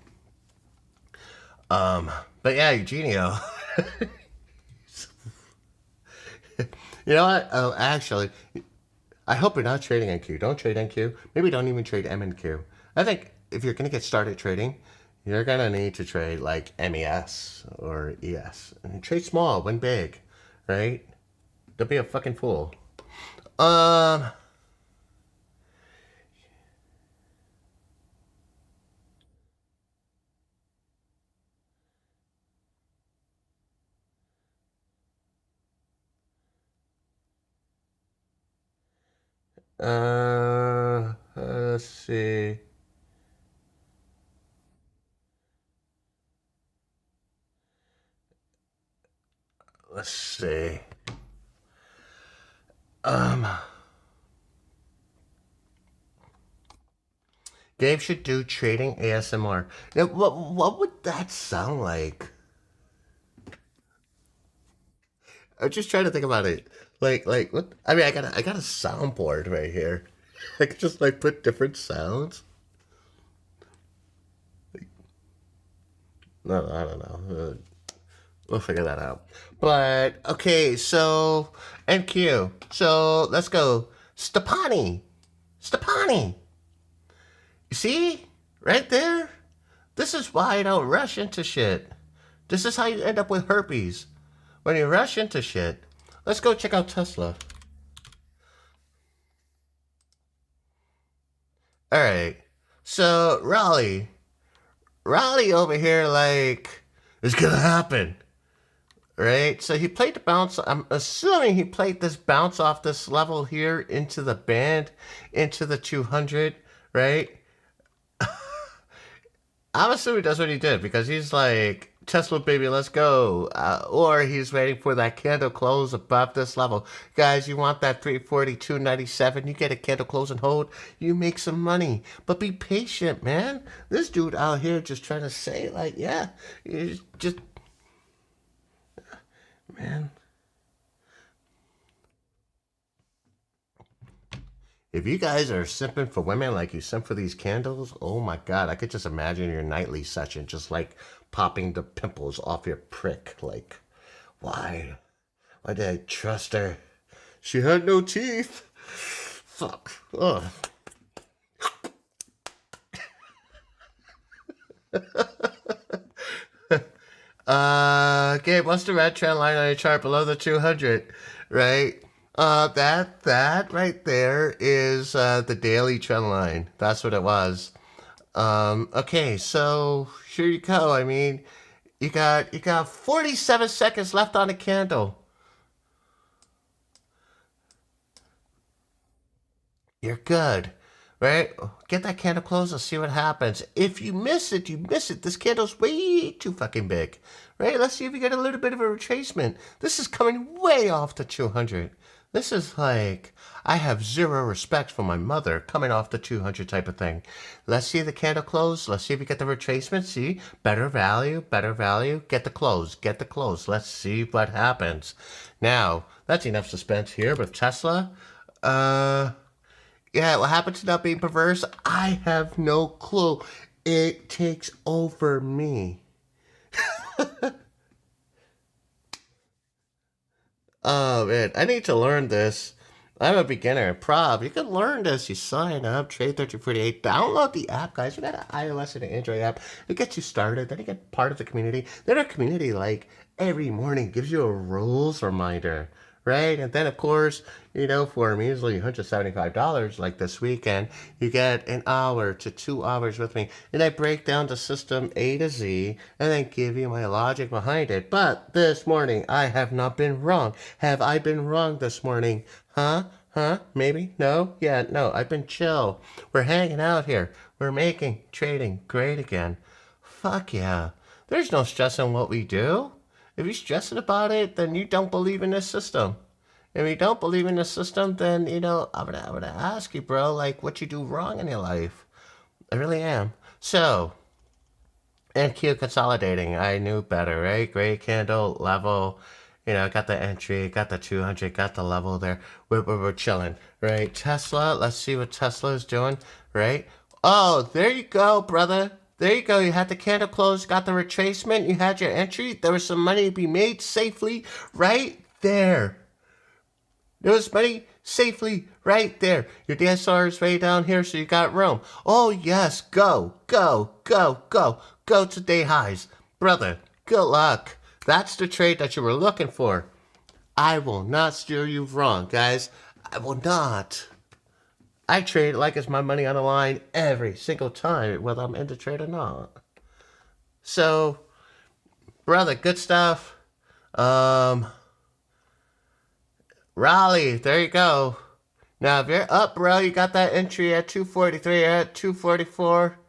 But yeah, Eugenio. You know what? Oh, actually, I hope you're not trading NQ. Don't trade NQ. Maybe don't even trade MNQ. I think if you're going to get started trading, you're going to need to trade like MES or ES. And trade small, win big, right? Don't be a fucking fool. Um, let's see. Let's see. Um, Gabe should do trading ASMR. Now, what would that sound like? I'm just trying to think about it. Like what? I mean, I got a soundboard right here. I could just like put different sounds. No, I don't know. We'll figure that out. But okay, so NQ. So let's go. Stepani. Stepani. You see? Right there? This is why I don't rush into shit. This is how you end up with herpes. When you rush into shit. Let's go check out Tesla. Alright. So, Raleigh over here, like, it's gonna happen. Right? So he played the bounce. I'm assuming he played this bounce off this level here into the band, into the 200, right? I'm assuming that's what he did because he's like, Tesla baby, let's go. Or he's waiting for that candle close above this level. Guys, you want that 342.97? You get a candle close and hold, you make some money. But be patient, man. This dude out here just trying to say, like, yeah, just, man. If you guys are simping for women like you simp for these candles, oh my god, I could just imagine your nightly session just like popping the pimples off your prick. Like, why? Why did I trust her? She had no teeth. fuck. Ugh. Okay, what's the red trend line on your chart below the 200, right? That right there is the daily trend line. That's what it was. Okay, so here you go. I mean, you got 47 seconds left on the candle. You're good, right? Get that candle closed and see what happens. If you miss it, you miss it. This candle's way too fucking big, right? Let's see if we get a little bit of a retracement. This is coming way off the 200. This is like, I have zero respect for my mother coming off the 200 type of thing. Let's see the candle close. Let's see if we get the retracement. See, better value, better value. Get the close, get the close. Let's see what happens. Now, that's enough suspense here with Tesla. Yeah, what happened to not being perverse? I have no clue. It takes over me. Oh, man. I need to learn this. I'm a beginner. Prob. You can learn this. You sign up. Trade 1348. Download the app, guys. We got an iOS and an Android app. It gets you started. Then you get part of the community. Then our community, like, every morning gives you a rules reminder. Right? And then, of course, for a measly $175, like this weekend, you get an hour to 2 hours with me. And I break down the system A to Z and then give you my logic behind it. But this morning, I have not been wrong. Have I been wrong this morning? Huh? Maybe? No? Yeah, no. I've been chill. We're hanging out here. We're making trading great again. Fuck yeah. There's no stress in what we do. If you're stressing about it, then you don't believe in this system. If you don't believe in the system, then, I'm gonna ask you, bro, like, what you do wrong in your life. I really am. So, NQ consolidating. I knew better, right? Gray candle, level. Got the entry, got the 200, got the level there. We're chilling, right? Tesla, let's see what Tesla is doing, right? Oh, there you go, brother. There you go. You had the candle close, got the retracement, you had your entry. There was some money to be made safely right there. There was money safely right there. Your DSR is way down here, so you got room. Oh, yes. Go, go, go, go. Go to day highs. Brother, good luck. That's the trade that you were looking for. I will not steer you wrong, guys. I will not. I trade like it's my money on the line every single time, whether I'm in the trade or not. So, brother, good stuff. Raleigh, there you go. Now, if you're up, bro, you got that entry at 243, at 244.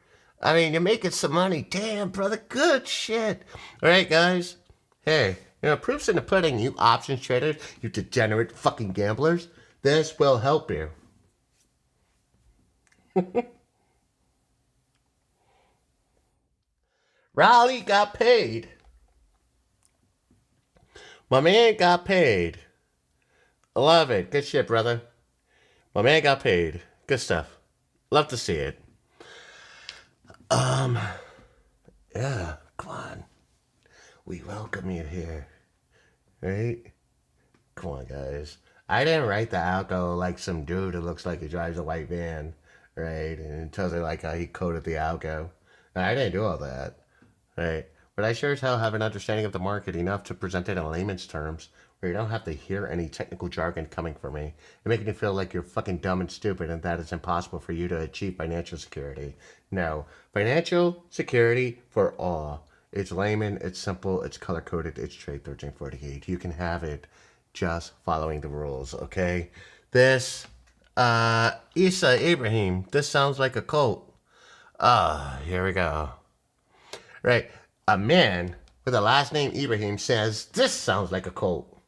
I mean, you're making some money. Damn, brother, good shit. All right, guys. Hey, proof's in the pudding, you options traders, you degenerate fucking gamblers. This will help you. Raleigh got paid. My man got paid. I love it. Good shit, brother. My man got paid. Good stuff. Love to see it. Yeah, come on. We welcome you here. Right? Come on, guys. I didn't write the algo like some dude who looks like he drives a white van. Right? And tells her like how he coded the algo. I didn't do all that. Right? But I sure as hell have an understanding of the market enough to present it in layman's terms where you don't have to hear any technical jargon coming from me and making you feel like you're fucking dumb and stupid and that it's impossible for you to achieve financial security. No. Financial security for all. It's layman, it's simple, it's color-coded, it's Trade 1348. You can have it just following the rules, okay? This, Isa Ibrahim, this sounds like a cult. Here we go. Right, a man with a last name Ibrahim says, this sounds like a cult.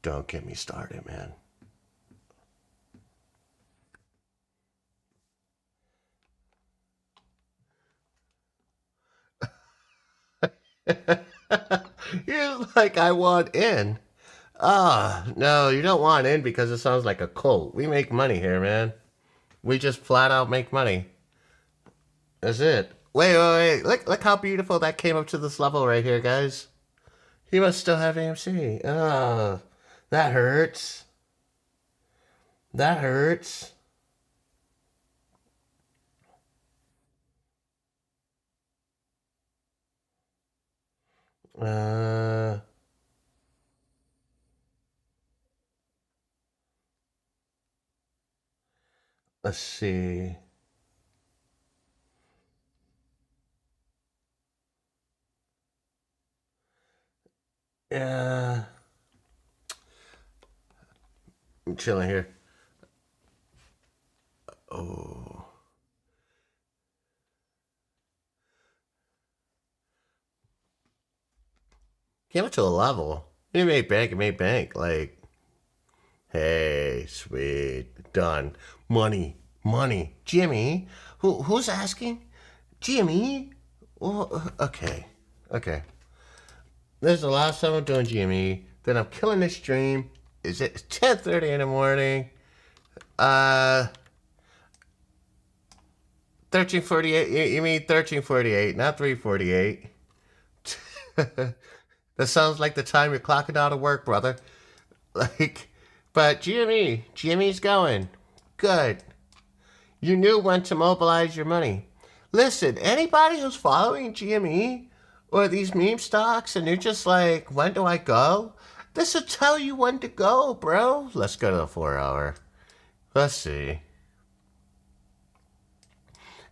Don't get me started, man. You're like, I want in. No, you don't want in because it sounds like a cult. We make money here, man. We just flat out make money. That's it. Wait. Look how beautiful that came up to this level right here, guys. He must still have AMC. That hurts. That hurts. Uh, let's see. Yeah, I'm chilling here. Oh, came up to a level. You made bank. You made bank. Like, hey, sweet, done. Money, money. Jimmy, who's asking? Jimmy. Well, okay, okay. This is the last time I'm doing Jimmy. Then I'm killing the stream. Is it 10:30 in the morning? Uh, 13:48. You mean 13:48, not 3:48. That sounds like the time you're clocking out of work, brother. Like, but Jimmy's going. Good. You knew when to mobilize your money. Listen, anybody who's following GME or these meme stocks and you're just like, when do I go? This will tell you when to go, bro. Let's go to the 4 hour. Let's see.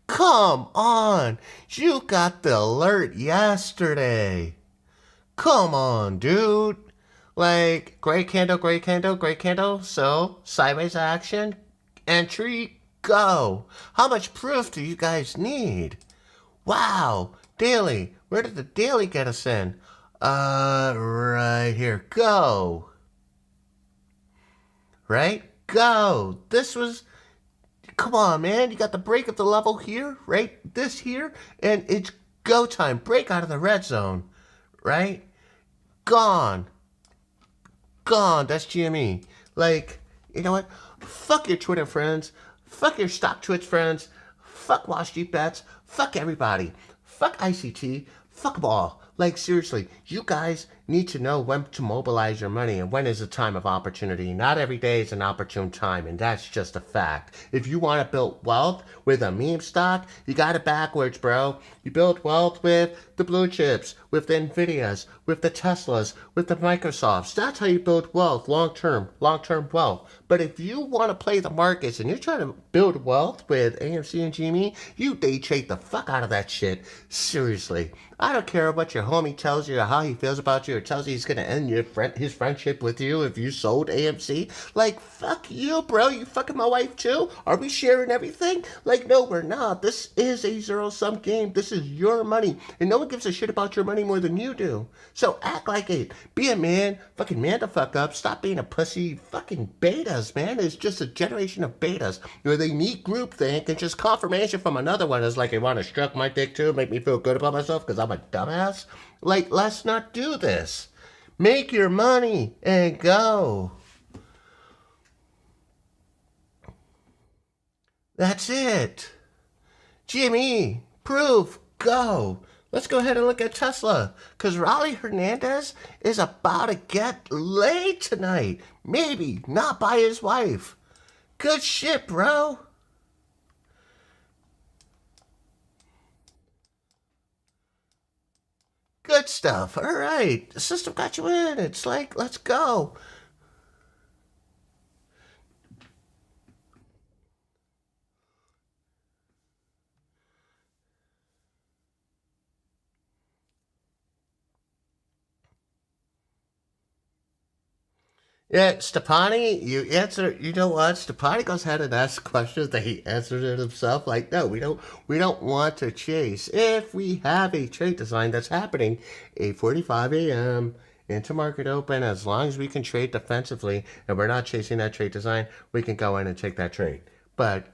Come on. You got the alert yesterday. Come on, dude. Like, great candle, great candle, great candle. So, sideways action, entry, go. How much proof do you guys need? Wow, daily. Where did the daily get us in? Right here. Go. Right? Go. This was. Come on, man. You got the break of the level here, right? This here, and it's go time. Break out of the red zone, right? Gone. Gone. That's GME. Like, you know what? Fuck your Twitter friends. Fuck your stock Twitch friends. Fuck Wall Street Bets. Fuck everybody. Fuck ICT. Fuck them all. Like, seriously, you guys need to know when to mobilize your money and when is a time of opportunity. Not every day is an opportune time, and that's just a fact. If you want to build wealth with a meme stock, you got it backwards, bro. You build wealth with the blue chips, with the Nvidias, with the Teslas, with the Microsofts. That's how you build wealth, long-term wealth. But if you want to play the markets and you're trying to build wealth with AMC and GME, you day trade the fuck out of that shit. Seriously. I don't care what your homie tells you or how he feels about you or tells you he's going to end his friendship with you if you sold AMC. Like, fuck you, bro. You fucking my wife too? Are we sharing everything? Like, no, we're not. This is a zero-sum game. This is your money. And no one gives a shit about your money more than you do. So act like it. Be a man. Fucking man the fuck up. Stop being a pussy. Fucking betas, man. It's just a generation of betas where they need groupthink and just confirmation from another one is like they want to stroke my dick too, make me feel good about myself because I'm a dumbass. Like, let's not do this. Make your money and go. That's it. Jimmy, proof, go. Let's go ahead and look at Tesla. Because Raleigh Hernandez is about to get laid tonight. Maybe not by his wife. Good shit, bro. Good stuff. All right. The system got you in. It's like, let's go. Yeah, Stepani, you answer. You know what? Stepani goes ahead and asks questions that he answers it himself. Like, no, we don't want to chase. If we have a trade design that's happening 8:45 a.m. into market open, as long as we can trade defensively and we're not chasing that trade design, we can go in and take that trade. But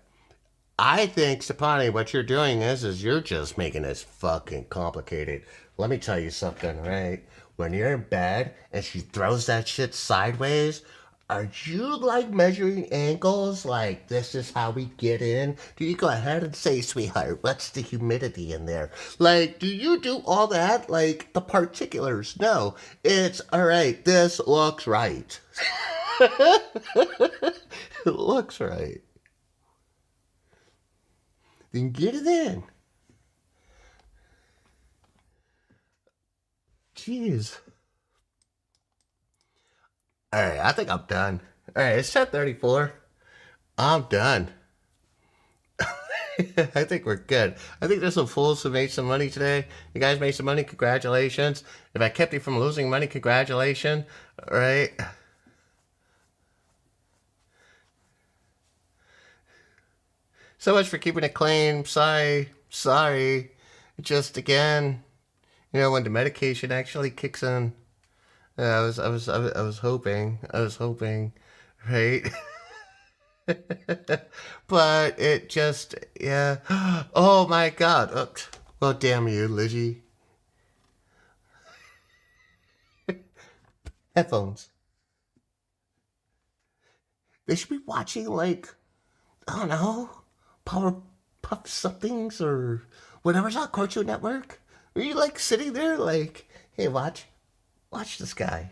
I think, Stepani, what you're doing is you're just making this fucking complicated. Let me tell you something, right? When you're in bed and she throws that shit sideways, are you like measuring angles? Like, this is how we get in? Do you go ahead and say, sweetheart, what's the humidity in there? Like, do you do all that? Like, the particulars? No. It's, all right, this looks right. It looks right. Then get it in. Jeez. All right, I think I'm done. All right, it's 10:34. I'm done. I think we're good. I think there's some fools who made some money today. You guys made some money. Congratulations. If I kept you from losing money, congratulations. All right. So much for keeping it clean. Sorry. Sorry. Just again, when the medication actually kicks in. I was hoping. I was hoping, right? But it just, yeah. Oh my God. Well, damn you, Lizzie. Headphones. They should be watching, like, I don't know, Powerpuff somethings or whatever's on Cartoon Network. Are you like sitting there, like, hey, watch this guy.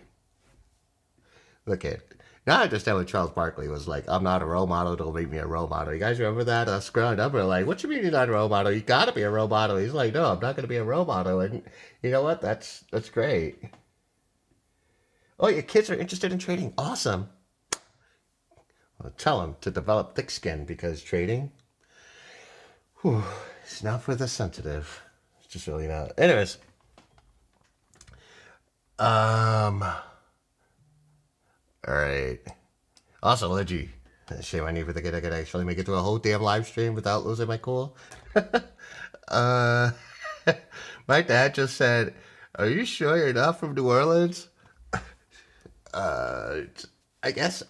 Look at. Now I understand what Charles Barkley was like. I'm not a role model. Don't make me a role model. You guys remember that? Us growing up, we're like, what you mean you're not a role model? You gotta be a role model. He's like, no, I'm not gonna be a role model. And you know what? That's great. Oh, your kids are interested in trading. Awesome. Well, tell them to develop thick skin because trading, whew, it's not for the sensitive. It's just really not. Anyways, all right. Also, Leggy, shame I never think I could actually make it through a whole damn live stream without losing my cool. Uh, my dad just said, "Are you sure you're not from New Orleans?" Uh, I guess.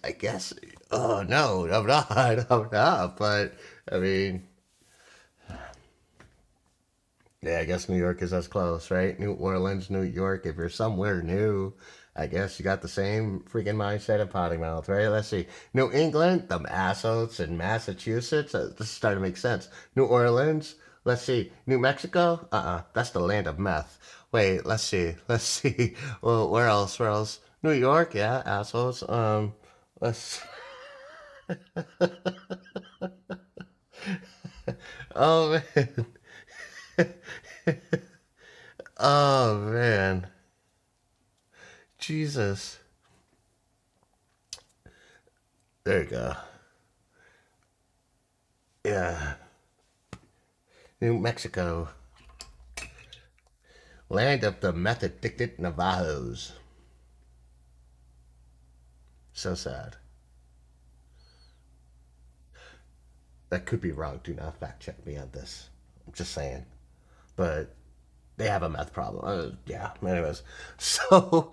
Oh no, I'm not. I'm not. But I mean, yeah, I guess New York is as close, right? New Orleans, New York. If you're somewhere new, I guess you got the same freaking mindset of potty mouth, right? Let's see. New England, them assholes in Massachusetts. This is starting to make sense. New Orleans. Let's see. New Mexico. That's the land of meth. Wait. Let's see. Let's see. Well, where else? Where else? New York. Yeah, assholes. Let's. Oh man. Oh man. Jesus. There you go. Yeah. New Mexico. Land of the meth addicted Navajos. So sad. That could be wrong. Do not fact check me on this. I'm just saying. But they have a meth problem. Yeah. Anyways, so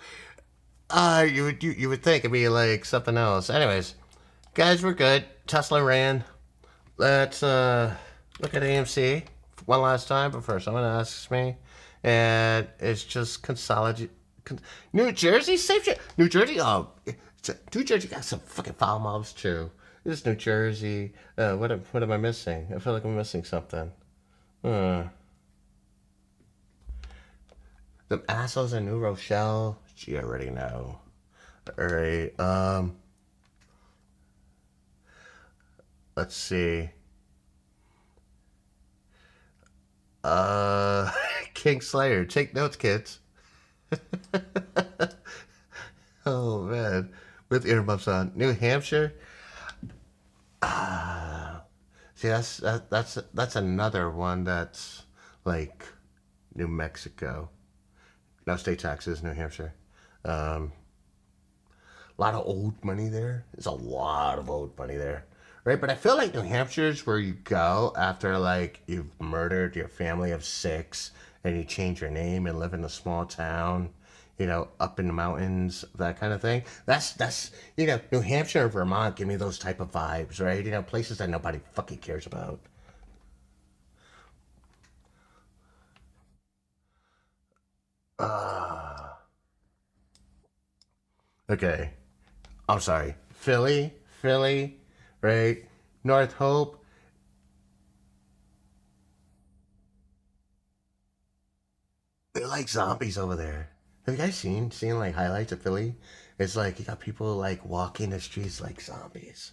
you would think it'd be like something else. Anyways, guys, we're good. Tesla ran. Let's look at AMC one last time before someone asks me, and it's just consolidate. New Jersey, safe. New Jersey, New Jersey got some fucking foul mobs too. This is New Jersey. What am I missing? I feel like I'm missing something. Uh, the assholes in New Rochelle. You already know. All right. Let's see. Uh, King Slayer. Take notes, kids. Oh man, with earmuffs on. New Hampshire. See, that's another one that's like New Mexico. No state taxes, New Hampshire. Um, a lot of old money there. There's a lot of old money there, right? But I feel like New Hampshire's where you go after like you've murdered your family of six and you change your name and live in a small town, up in the mountains, that kind of thing. That's New Hampshire and Vermont give me those type of vibes, right? Places that nobody fucking cares about. Uh, okay. I'm sorry. Philly, right? North Hope. They're like zombies over there. Have you guys seen like highlights of Philly? It's like you got people like walking the streets like zombies.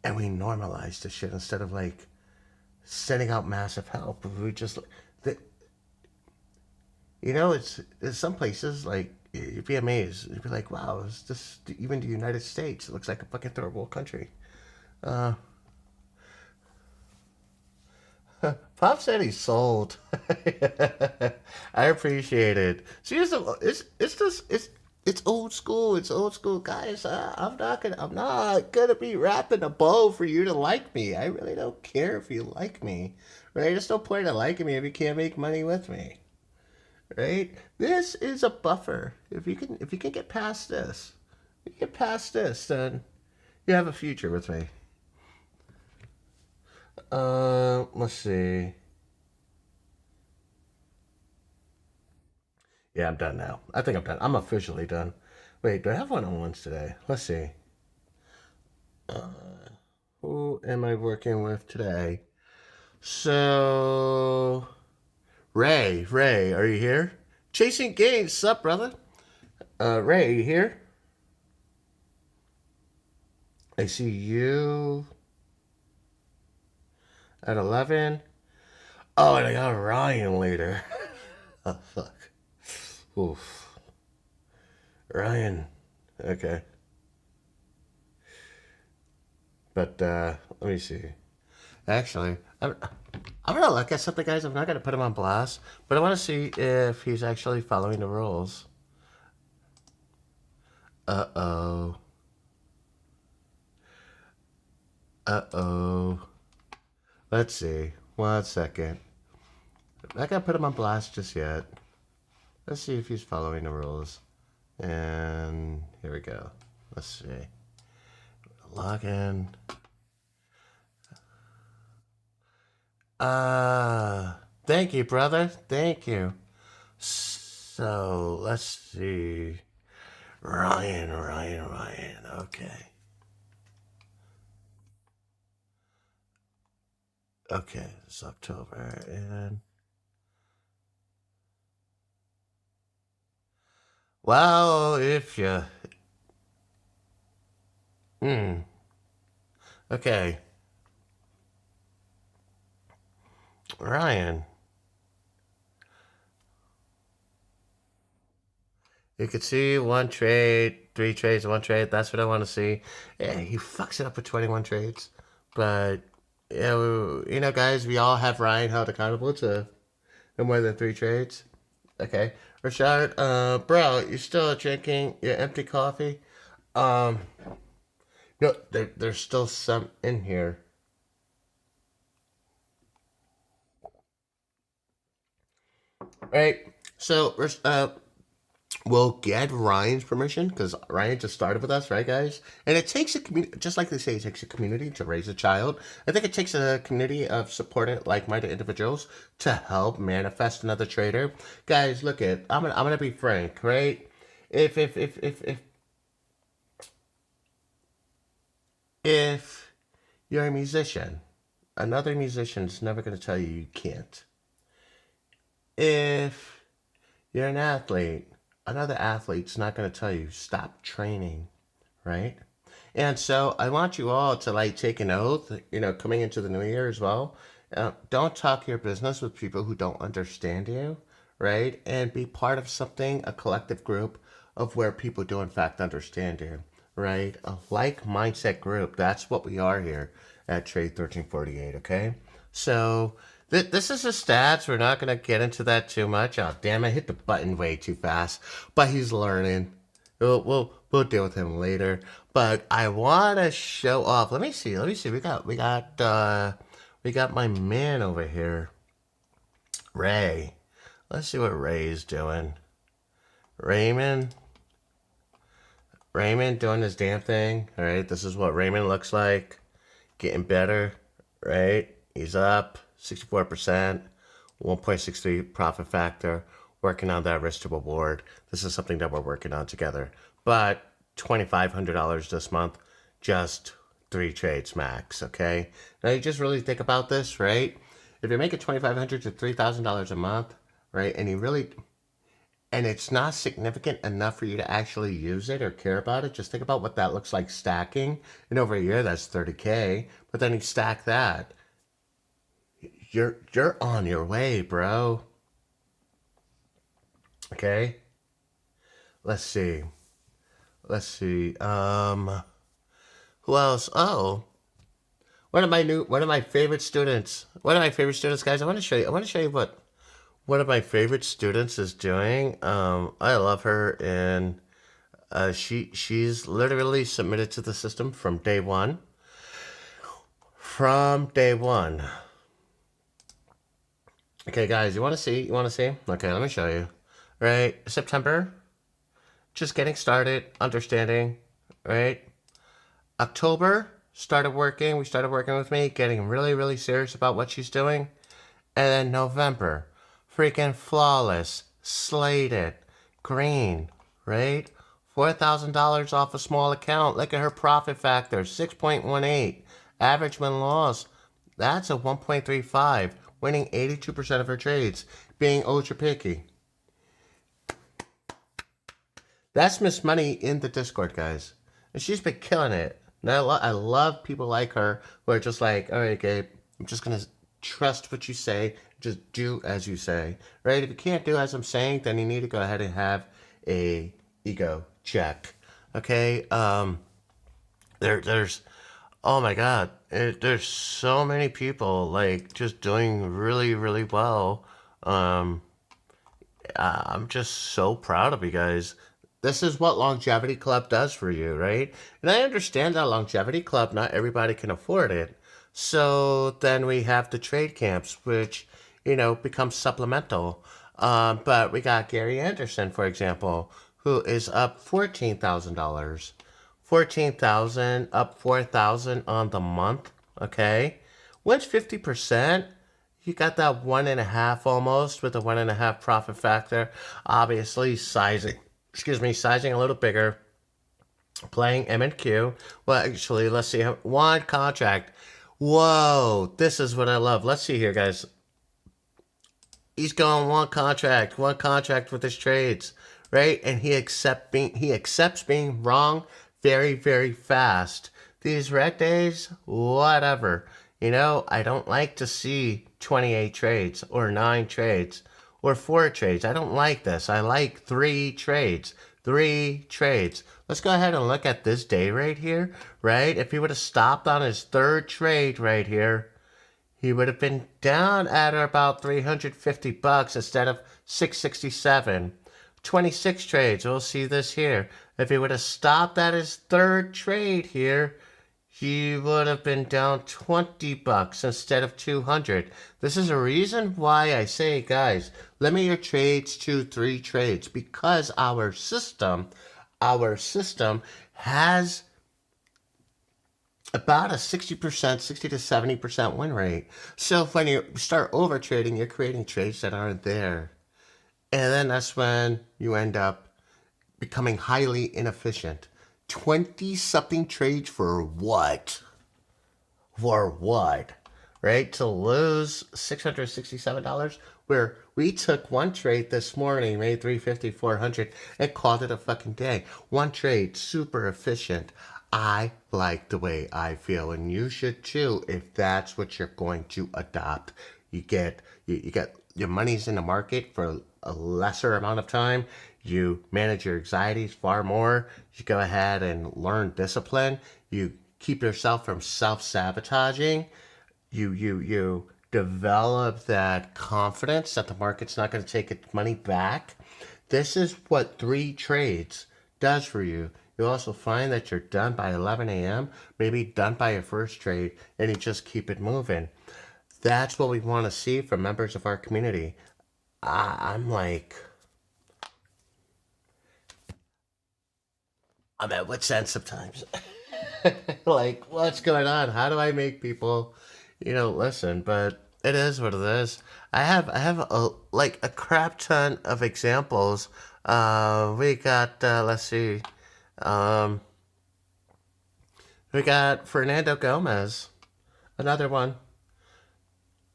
And we normalize this shit instead of like sending out massive help. We just, the, it's some places like you'd be amazed. You'd be like, wow, is this even the United States? It looks like a fucking third world country. Uh, Pop said he sold. I appreciate it. Seriously, it's old school. It's old school, guys. I'm not gonna be rapping a bow for you to like me. I really don't care if you like me. Right? There's no point in liking me if you can't make money with me. Right? This is a buffer. If you can get past this, you get past this, then you have a future with me. Let's see. Yeah, I'm done now. I think I'm done. I'm officially done. Wait, do I have one-on-ones today? Let's see. Who am I working with today? So, Ray, are you here? Chasing Gains, sup, brother? Ray, are you here? I see you at 11. Oh, and I got Ryan later. Oh, fuck. Oof. Ryan. Okay. But, let me see. Actually, I'm gonna look at something, guys. I'm not gonna put him on blast, but I want to see if he's actually following the rules. Uh-oh. Uh-oh. Let's see. 1 second. I'm not gonna put him on blast just yet. Let's see if he's following the rules. And here we go. Let's see. Log in. Thank you, brother. Thank you. So, let's see. Ryan. Okay. Okay, it's October. And well, if you. Hmm. Okay. Ryan. You could see one trade, three trades, one trade. That's what I want to see. Yeah, he fucks it up with 21 trades. But, yeah, guys, we all have Ryan held accountable to no more than three trades. Okay. Rashad, bro, you're still drinking your empty coffee? Um, no, there's still some in here. Right. So, we'll get Ryan's permission because Ryan just started with us, right, guys? And it takes a community, just like they say, it takes a community to raise a child. I think it takes a community of supported, like-minded individuals to help manifest another trader. Guys, look at I'm gonna be frank, right? If you're a musician, another musician's never gonna tell you you can't. If you're an athlete, another athlete's not gonna tell you stop training, right? And so I want you all to like take an oath, coming into the new year as well. Don't talk your business with people who don't understand you, right? And be part of something, a collective group of where people do in fact understand you, right? A like mindset group. That's what we are here at Trade 1348, okay? So this is the stats. We're not going to get into that too much. Oh, damn, I hit the button way too fast. But he's learning. We'll deal with him later. But I want to show off. Let me see. We got my man over here, Ray. Let's see what Ray's doing. Raymond doing his damn thing. All right, this is what Raymond looks like. Getting better, right? He's up 64%, 1.63 profit factor. Working on that risk to reward. This is something that we're working on together. But $2,500 this month, just three trades max. Okay. Now you just really think about this, right? If you're making $2,500 to $3,000 a month, right, and you really and it's not significant enough for you to actually use it or care about it, just think about what that looks like stacking. And over a year, that's 30K. But then you stack that, you're on your way, bro. Okay. Let's see. Let's see. Who else? Oh, one of my favorite students. One of my favorite students, guys. I want to show you. I want to show you what one of my favorite students is doing. I love her, and she's literally submitted to the system from day one. From day one. Okay, guys, you want to see? You want to see? Okay, let me show you. Right, September, just getting started, understanding. Right, October, started working. We started working with me, getting really, really serious about what she's doing. And then November, freaking flawless, slated, green, right? $4,000 off a small account. Look at her profit factor, 6.18. Average win loss, that's a 1.35. Winning 82% of her trades. Being ultra picky. That's Miss Money in the Discord, guys. And she's been killing it. And I love people like her who are just like, all right, Gabe, I'm just going to trust what you say. Just do as you say, right? If you can't do as I'm saying, then you need to go ahead and have a ego check. Okay? There's oh my God, there's so many people like just doing really, really well. Um, I'm just so proud of you guys. This is what Longevity Club does for you, right? And I understand that Longevity Club, not everybody can afford it. So then we have the trade camps, which, become supplemental. But we got Gary Anderson, for example, who is up $14,000. 14,000 up 4,000 on the month. Okay. When's 50%? You got that 1.5 almost with a 1.5 profit factor. Obviously sizing a little bigger. Playing M and Q. Well, actually, let's see. One contract. Whoa, this is what I love. Let's see here, guys. He's going one contract with his trades, right? And he accepts being wrong very, very fast. These rec days, whatever. I don't like to see 28 trades or 9 trades or 4 trades. I don't like this. I like 3 trades. 3 trades. Let's go ahead and look at this day right here, right? If he would have stopped on his 3rd trade right here, he would have been down at about $350 instead of $667. 26 trades. We'll see this here. If he would have stopped at his 3rd trade here, he would have been down $20 instead of $200. This is a reason why I say, guys, limit your trades to 3 trades, because our system has about a 60%, 60 to 70% win rate. So when you start over trading, you're creating trades that aren't there. And then that's when you end up becoming highly inefficient. 20-something trades for what? For what? Right? To lose $667, where we took one trade this morning, made $350, $400, and called it a fucking day. One trade, super efficient. I like the way I feel, and you should too if that's what you're going to adopt. You get your money's in the market for a lesser amount of time. You manage your anxieties far more. You go ahead and learn discipline. You keep yourself from self-sabotaging. You develop that confidence that the market's not going to take its money back. This is what 3 trades does for you. You'll also find that you're done by 11 a.m., maybe done by your first trade, and you just keep it moving. That's what we want to see from members of our community. I'm at what's end sometimes. Like, what's going on? How do I make people, listen? But it is what it is. I have a crap ton of examples. We got let's see. Um, we got Fernando Gomez, another one.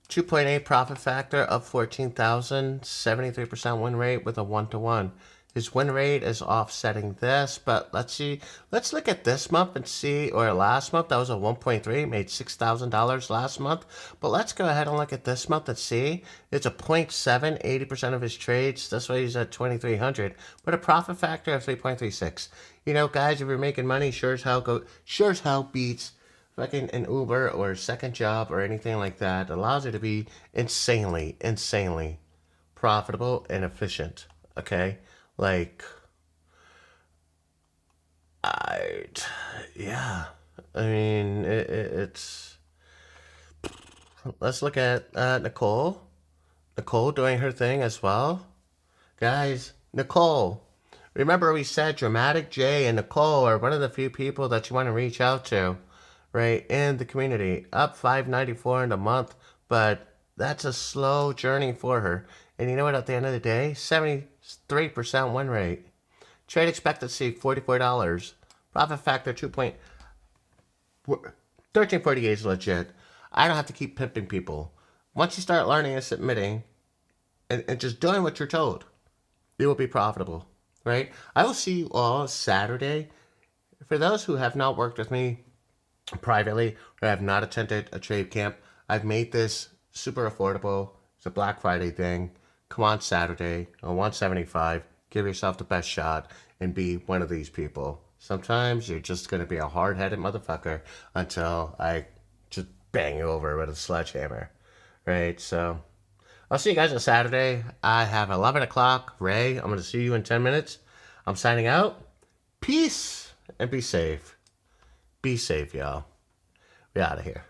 2.8 profit factor, up 14,000, 73% win rate with a 1-to-1. His win rate is offsetting this, but let's see. Let's look at this month and see, or last month, that was a 1.3, made $6,000 last month. But let's go ahead and look at this month and see. It's a 0.7, 80% of his trades. That's why he's at 2,300, but a profit factor of 3.36. You know, guys, if you're making money, sure as hell beats fucking an Uber or a second job or anything like that. It allows you to be insanely profitable and efficient. Okay? Like, yeah. I mean, it's. Let's look at Nicole. Nicole doing her thing as well. Guys, Nicole. Remember we said Dramatic J and Nicole are one of the few people that you want to reach out to, right, in the community. Up 594 in a month, but that's a slow journey for her. And you know what, at the end of the day, 73% win rate. Trade expectancy, $44. Profit factor, 1348 is legit. I don't have to keep pimping people. Once you start learning and submitting and just doing what you're told, you will be profitable, right? I will see you all Saturday. For those who have not worked with me privately or have not attended a trade camp, I've made this super affordable. It's a Black Friday thing. Come on Saturday on 175. Give yourself the best shot and be one of these people. Sometimes you're just going to be a hard-headed motherfucker until I just bang you over with a sledgehammer, right? So I'll see you guys on Saturday. I have 11 o'clock. Ray, I'm going to see you in 10 minutes. I'm signing out. Peace and be safe. Be safe, y'all. We out of here.